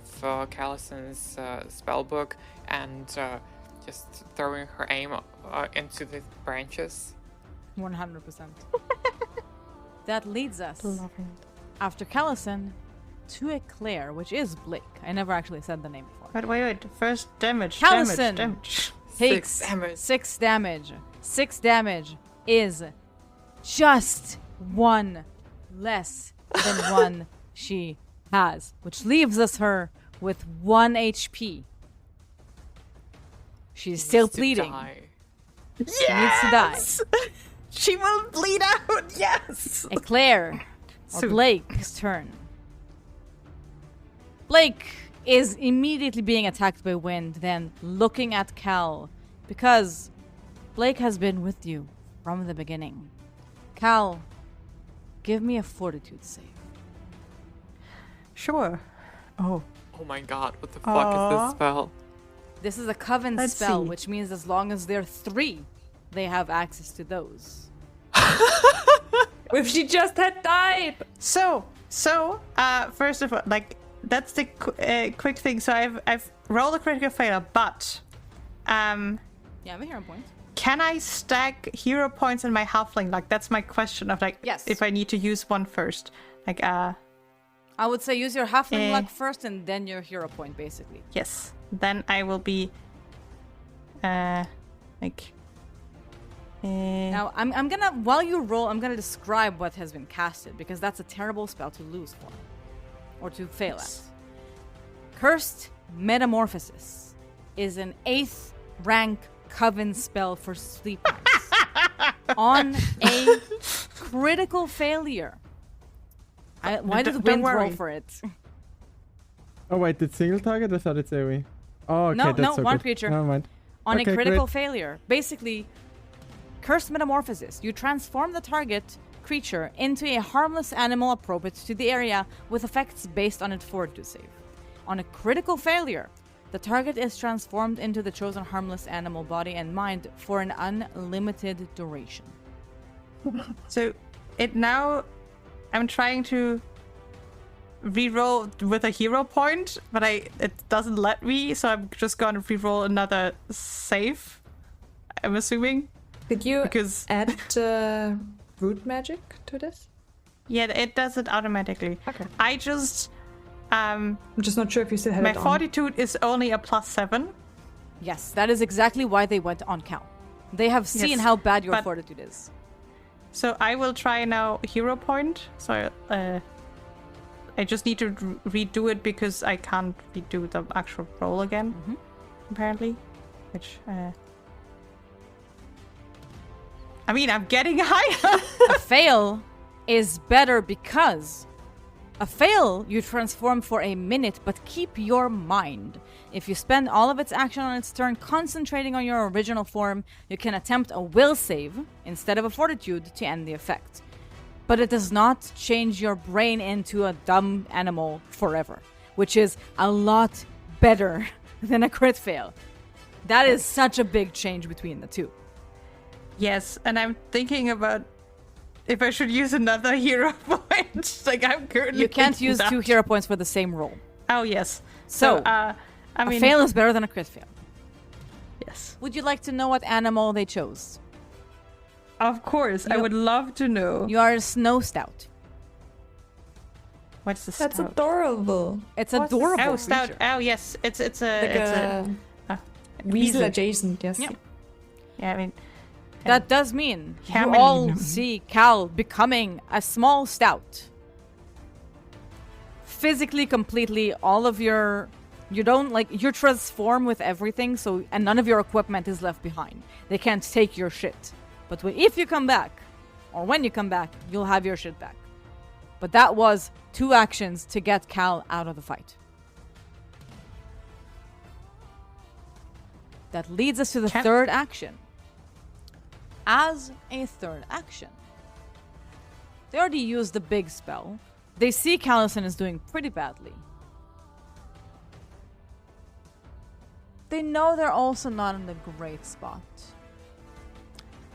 [SPEAKER 4] Callison's spell book and just throwing her aim into the branches.
[SPEAKER 1] 100%. That leads us,
[SPEAKER 2] Love it.
[SPEAKER 1] after Callison, to Eclair, which is Blake. I never actually said the name before.
[SPEAKER 2] But wait. First damage.
[SPEAKER 1] Callison.
[SPEAKER 2] Damage.
[SPEAKER 1] Takes
[SPEAKER 4] 6 damage.
[SPEAKER 1] 6 damage. 6 damage is just 1 less than 1 she has, which leaves us her with 1 HP. She's still
[SPEAKER 4] Needs to
[SPEAKER 1] bleeding.
[SPEAKER 4] die.
[SPEAKER 1] She needs to die.
[SPEAKER 2] She will bleed out. Yes.
[SPEAKER 1] Eclair, or
[SPEAKER 2] Soon.
[SPEAKER 1] Blake's turn. Blake is immediately being attacked by Wind, then looking at Cal, because Blake has been with you from the beginning. Cal, give me a fortitude save.
[SPEAKER 2] Sure. Oh.
[SPEAKER 4] Oh my god, what the fuck is this spell?
[SPEAKER 1] This is a coven
[SPEAKER 2] Let's
[SPEAKER 1] spell,
[SPEAKER 2] see.
[SPEAKER 1] which means as long as they're 3, they have access to those.
[SPEAKER 3] If she just had died!
[SPEAKER 2] So, first of all, like that's the quick thing. So I've rolled a critical failure, but
[SPEAKER 1] Yeah, I have a hero point.
[SPEAKER 2] can I stack hero points in my halfling? Like that's my question of like,
[SPEAKER 1] Yes.
[SPEAKER 2] if I need to use one first. Like,
[SPEAKER 1] I would say use your halfling
[SPEAKER 2] Eh.
[SPEAKER 1] luck first and then your hero point, basically.
[SPEAKER 2] yes. Then I will be like.
[SPEAKER 1] Now, I'm gonna, while you roll, I'm gonna describe what has been casted, because that's a terrible spell to lose for. Or to fail at. Cursed Metamorphosis is an 8th rank coven spell for sleepers. On a critical failure. Why did Wind roll for it?
[SPEAKER 5] Oh wait, did single target? I thought it's AoE. Oh, okay,
[SPEAKER 1] No,
[SPEAKER 5] that's so
[SPEAKER 1] one
[SPEAKER 5] good.
[SPEAKER 1] creature.
[SPEAKER 5] Never mind.
[SPEAKER 1] On
[SPEAKER 5] Okay,
[SPEAKER 1] a critical
[SPEAKER 5] great.
[SPEAKER 1] failure. Basically, Cursed Metamorphosis. You transform the target creature into a harmless animal appropriate to the area with effects based on its fortitude save. On a critical failure, the target is transformed into the chosen harmless animal body and mind for an unlimited duration.
[SPEAKER 2] So it now, I'm trying to reroll with a hero point, but it doesn't let me, so I'm just going to reroll another save, I'm assuming.
[SPEAKER 3] Could you
[SPEAKER 2] Because-
[SPEAKER 3] add root magic to this?
[SPEAKER 2] Yeah, it does it automatically.
[SPEAKER 3] Okay.
[SPEAKER 2] I just,
[SPEAKER 3] I'm just not sure if you still have
[SPEAKER 2] my
[SPEAKER 3] it on.
[SPEAKER 2] fortitude is only a +7.
[SPEAKER 1] Yes, that is exactly why they went on Cal. They have seen
[SPEAKER 2] Yes,
[SPEAKER 1] how bad your
[SPEAKER 2] but-
[SPEAKER 1] fortitude is.
[SPEAKER 2] So I will try now hero point. So I just need to redo it because I can't redo the actual roll again, apparently. Which, I mean, I'm getting higher.
[SPEAKER 1] A fail is better because a fail you transform for a minute, but keep your mind. If you spend all of its action on its turn concentrating on your original form, you can attempt a will save instead of a fortitude to end the effect. But it does not change your brain into a dumb animal forever, which is a lot better than a crit fail. That is such a big change between the two.
[SPEAKER 2] Yes, and I'm thinking about if I should use another hero point. Like, I'm currently
[SPEAKER 1] You can't
[SPEAKER 2] thinking
[SPEAKER 1] use
[SPEAKER 2] that.
[SPEAKER 1] 2 hero points for the same roll.
[SPEAKER 2] Oh, yes.
[SPEAKER 1] So,
[SPEAKER 2] I mean,
[SPEAKER 1] a fail is better than a crit fail.
[SPEAKER 2] yes.
[SPEAKER 1] Would you like to know what animal they chose?
[SPEAKER 2] Of course, I
[SPEAKER 1] You-
[SPEAKER 2] would love to know.
[SPEAKER 1] You are a snow stout.
[SPEAKER 2] What's the
[SPEAKER 3] That's
[SPEAKER 2] stout?
[SPEAKER 3] adorable.
[SPEAKER 1] It's
[SPEAKER 2] What's the-
[SPEAKER 1] adorable.
[SPEAKER 2] Oh, stout.
[SPEAKER 1] creature.
[SPEAKER 2] Oh, yes. It's
[SPEAKER 3] Like
[SPEAKER 2] it's
[SPEAKER 3] a
[SPEAKER 2] a
[SPEAKER 3] weasel
[SPEAKER 2] weasel.
[SPEAKER 3] adjacent, yes.
[SPEAKER 1] Yeah.
[SPEAKER 2] Yeah, I mean,
[SPEAKER 1] That does mean you
[SPEAKER 2] Camelino.
[SPEAKER 1] all see Cal becoming a small stout. Physically, completely, all of your... You don't, like, you transform with everything, so and none of your equipment is left behind. They can't take your shit. But if you come back, or when you come back, you'll have your shit back. But that was 2 actions to get Cal out of the fight. That leads us to the
[SPEAKER 2] Cal-
[SPEAKER 1] 3rd action. As a 3rd action, they already used the big spell. They see Callison is doing pretty badly. They know they're also not in a great spot.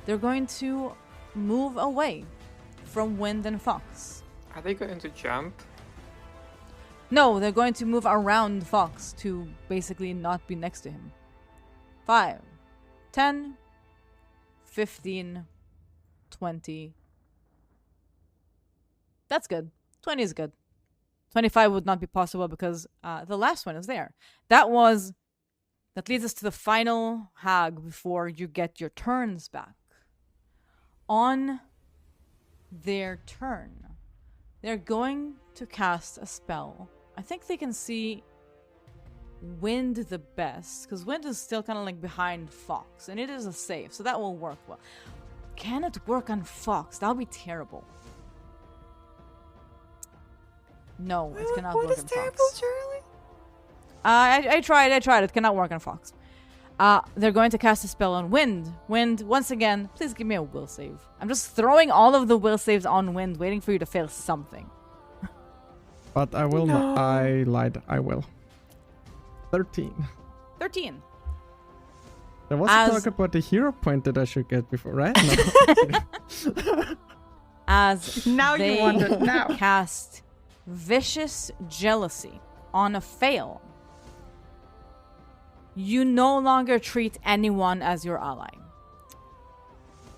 [SPEAKER 1] They're going to move away from Wind and Fox.
[SPEAKER 4] Are they going to jump?
[SPEAKER 1] No, they're going to move around Fox to basically not be next to him. 5, 10, 15, 20. That's good. 20 is good. 25 would not be possible because the last one is there. That leads us to the final hag before you get your turns back. On their turn, they're going to cast a spell. I think they can see Wind the best, because Wind is still kind of like behind Fox, and it is a save, so that will work well. Can it work on Fox? That would be terrible. No, it cannot work on Fox.
[SPEAKER 3] Charlie?
[SPEAKER 1] I tried. It cannot work on Fox. They're going to cast a spell on Wind. Wind, once again, please give me a will save. I'm just throwing all of the will saves on Wind, waiting for you to fail something.
[SPEAKER 5] But I will not. I lied. I will. 13.
[SPEAKER 1] 13.
[SPEAKER 5] There was
[SPEAKER 1] As-
[SPEAKER 5] a talk about the hero point that I should get before, right? No.
[SPEAKER 1] As
[SPEAKER 2] Now you
[SPEAKER 1] they
[SPEAKER 2] want it now.
[SPEAKER 1] cast Vicious Jealousy on a fail. You no longer treat anyone as your ally.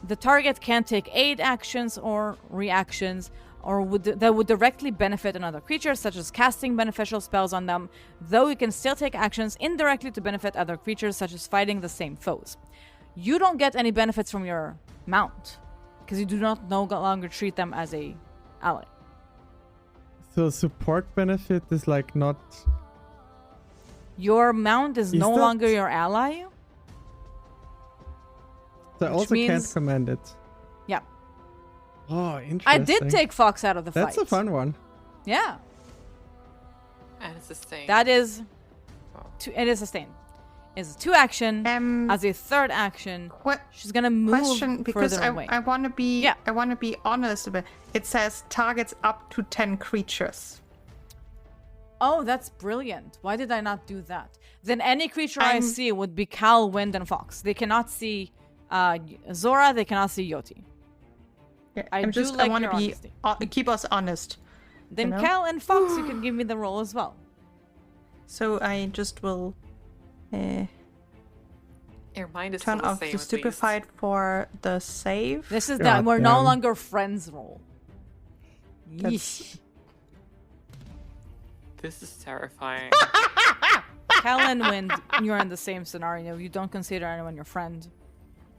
[SPEAKER 1] The target can't take aid actions or reactions or that would directly benefit another creature, such as casting beneficial spells on them, though you can still take actions indirectly to benefit other creatures, such as fighting the same foes. You don't get any benefits from your mount, because you do not no longer treat them as a ally.
[SPEAKER 5] So support benefit is like not...
[SPEAKER 1] Your mount is no longer your ally.
[SPEAKER 5] So I also can't command it.
[SPEAKER 1] Yeah.
[SPEAKER 5] Oh, interesting.
[SPEAKER 1] I did take Fox out of the fight.
[SPEAKER 5] That's a fun one.
[SPEAKER 1] Yeah.
[SPEAKER 4] And it's sustained.
[SPEAKER 1] That is... It is sustained. It's a 2 action. As a 3rd action, she's gonna move further away.
[SPEAKER 2] I want to be. Yeah. I want to be honest about it. It says targets up to 10 creatures.
[SPEAKER 1] Oh, that's brilliant. Why did I not do that? Then any creature I see would be Cal, Wind, and Fox. They cannot see Zora. They cannot see Yoti.
[SPEAKER 2] Yeah, I want to be keep us honest.
[SPEAKER 1] Then Cal and Fox, you can give me the roll as well.
[SPEAKER 2] So I just will
[SPEAKER 4] Your mind is
[SPEAKER 2] turn
[SPEAKER 4] still
[SPEAKER 2] off
[SPEAKER 4] the same,
[SPEAKER 2] the stupefied for the save.
[SPEAKER 1] This is that we're no longer friends roll.
[SPEAKER 2] That's...
[SPEAKER 4] This is terrifying.
[SPEAKER 1] Cal and Wind, you're in the same scenario. You don't consider anyone your friend.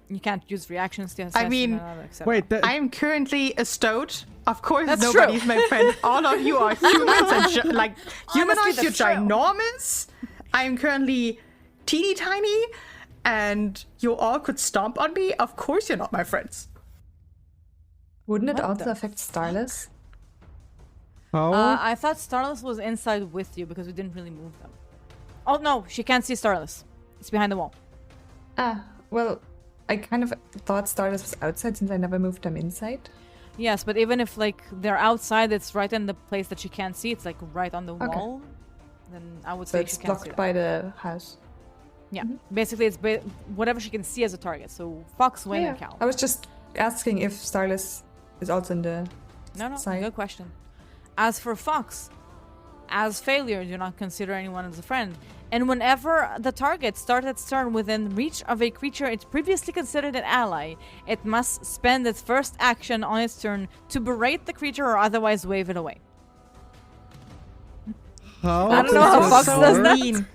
[SPEAKER 1] You can't use reactions to assess.
[SPEAKER 2] I mean,
[SPEAKER 5] wait.
[SPEAKER 2] I am currently a stoat. Of course,
[SPEAKER 1] that's
[SPEAKER 2] nobody's
[SPEAKER 1] true.
[SPEAKER 2] my friend. All of you are humans and humanoids. You're
[SPEAKER 1] true.
[SPEAKER 2] ginormous. I am currently teeny tiny, and you all could stomp on me. Of course, you're not my friends.
[SPEAKER 3] Wouldn't it also affect Starless?
[SPEAKER 5] How?
[SPEAKER 1] I thought Starless was inside with you because we didn't really move them. Oh no, she can't see Starless. It's behind the wall.
[SPEAKER 3] Well, I kind of thought Starless was outside since I never moved them inside.
[SPEAKER 1] Yes, but even if like they're outside, it's right in the place that she can't see. It's like right on the wall. Then I would say
[SPEAKER 3] it's
[SPEAKER 1] she can't see
[SPEAKER 3] blocked by the house.
[SPEAKER 1] Yeah, basically it's whatever she can see as a target. So Fox, Wind, and Cal.
[SPEAKER 3] I was just asking if Starless is also in the side.
[SPEAKER 1] Good question. As for Fox, as failure, do not consider anyone as a friend. And whenever the target starts its turn within reach of a creature it previously considered an ally, it must spend its first action on its turn to berate the creature or otherwise wave it away.
[SPEAKER 5] How
[SPEAKER 1] I don't know how Fox does that.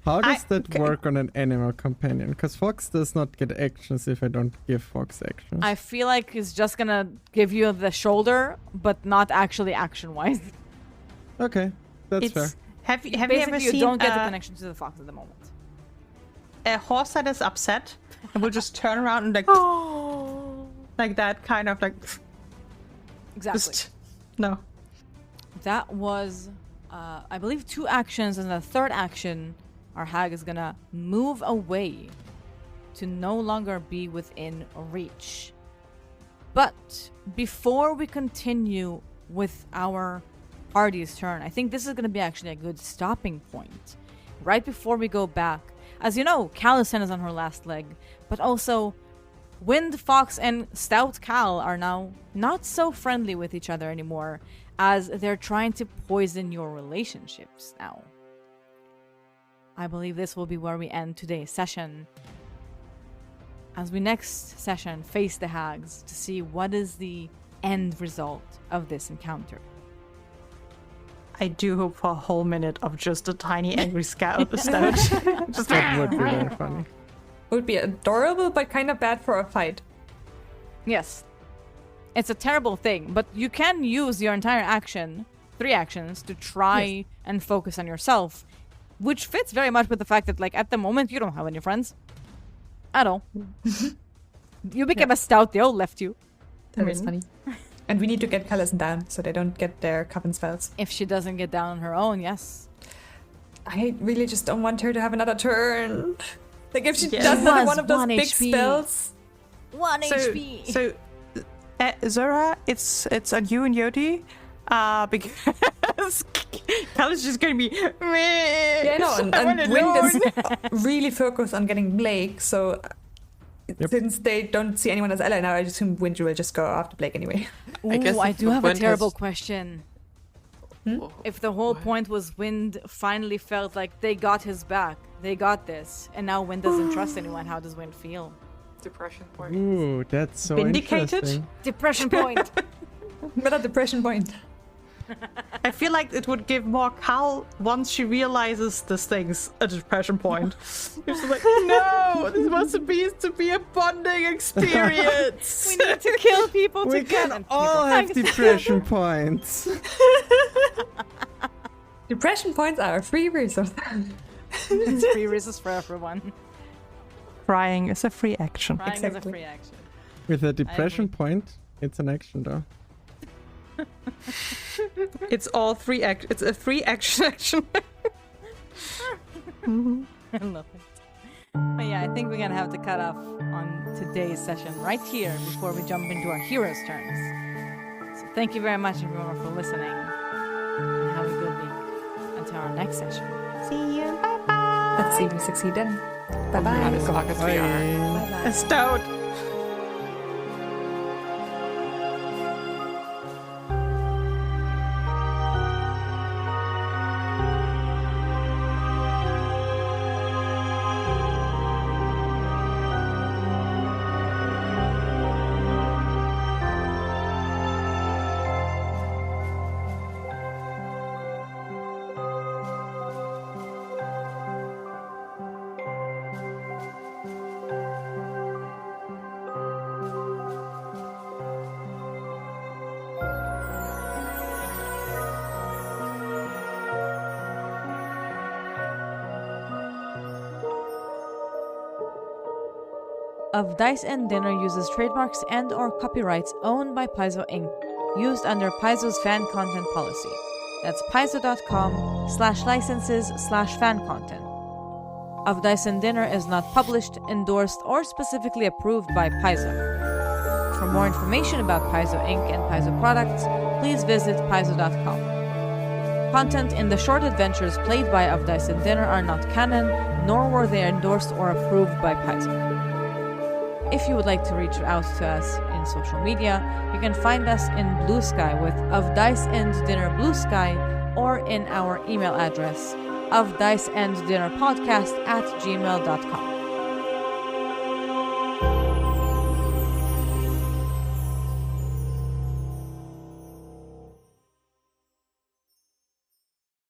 [SPEAKER 5] How does that work on an animal companion? Because Fox does not get actions if I don't give Fox actions.
[SPEAKER 1] I feel like he's just gonna give you the shoulder, but not actually action-wise.
[SPEAKER 5] Okay, that's fair.
[SPEAKER 2] Have you ever seen?
[SPEAKER 1] You don't get the connection to the fox at the moment.
[SPEAKER 2] A horse that is upset and will just turn around and like, like that kind of like.
[SPEAKER 1] Exactly.
[SPEAKER 2] Just, no.
[SPEAKER 1] That was, I believe, 2 actions, and the 3rd action, our hag is gonna move away to no longer be within reach. But before we continue with our party's turn, I think this is gonna be actually a good stopping point. Right before we go back, as you know, Callison is on her last leg, but also Wind, Fox, and Stout Cal are now not so friendly with each other anymore, as they're trying to poison your relationships now. I believe this will be where we end today's session, as we next session face the hags to see what is the end result of this encounter.
[SPEAKER 2] I do hope for a whole minute of just a tiny angry scout. Just
[SPEAKER 5] that would be very funny.
[SPEAKER 3] It would be adorable, but kind of bad for a fight.
[SPEAKER 1] Yes. It's a terrible thing, but you can use your entire action, 3 actions, to try and focus on yourself, which fits very much with the fact that, like, at the moment, you don't have any friends. At all. You became a stout, they all left you.
[SPEAKER 3] That is funny. And we need to get Callison down so they don't get their coven spells.
[SPEAKER 1] If she doesn't get down on her own, yes.
[SPEAKER 3] I really just don't want her to have another turn. Like, if she does another one of those big spells.
[SPEAKER 1] 1 HP.
[SPEAKER 2] So, Zora, it's on you and Yoti. Because Cal is just gonna be.
[SPEAKER 3] Yeah, no, and Wind is really focused on getting Blake, so since they don't see anyone as ally now, I assume Wind will just go after Blake anyway.
[SPEAKER 1] Ooh, I do have a terrible question. If the whole point was Wind finally felt like they got his back, they got this, and now Wind doesn't trust anyone, how does Wind feel?
[SPEAKER 4] Depression point.
[SPEAKER 5] Ooh, that's so
[SPEAKER 2] Vindicated?
[SPEAKER 5] interesting.
[SPEAKER 1] Depression point.
[SPEAKER 3] But a depression point.
[SPEAKER 2] I feel like it would give more Cal once she realizes this thing's a depression point. It's like, no, this was supposed to be a bonding experience.
[SPEAKER 1] We need to kill people
[SPEAKER 5] We
[SPEAKER 1] together.
[SPEAKER 5] can all have depression points.
[SPEAKER 3] Depression points are a free resource.
[SPEAKER 1] It's free resources for everyone.
[SPEAKER 2] Crying is a free action.
[SPEAKER 1] Crying is
[SPEAKER 3] Exactly.
[SPEAKER 1] a free action.
[SPEAKER 5] With a depression point, it's an action though.
[SPEAKER 2] It's all free action. It's a free action.
[SPEAKER 1] I love it. But yeah, I think we're gonna have to cut off on today's session right here before we jump into our heroes' turns. So thank you very much everyone for listening. And have a good week. Until our next session.
[SPEAKER 2] See you. Bye bye.
[SPEAKER 3] Let's see if we succeed then. Bye
[SPEAKER 4] Not
[SPEAKER 3] bye.
[SPEAKER 4] as long as we are.
[SPEAKER 1] Bye bye.
[SPEAKER 2] Stout.
[SPEAKER 1] Of Dice and Dinner uses trademarks and or copyrights owned by Paizo Inc., used under Paizo's fan content policy. That's paizo.com/licenses/fan content. Of Dice and Dinner is not published, endorsed, or specifically approved by Paizo. For more information about Paizo Inc. and Paizo products, please visit paizo.com. Content in the short adventures played by Of Dice and Dinner are not canon, nor were they endorsed or approved by Paizo. If you would like to reach out to us in social media, you can find us in Blue Sky with Of Dice and Dinner Blue Sky, or in our email address, ofdiceanddinnerpodcast@gmail.com.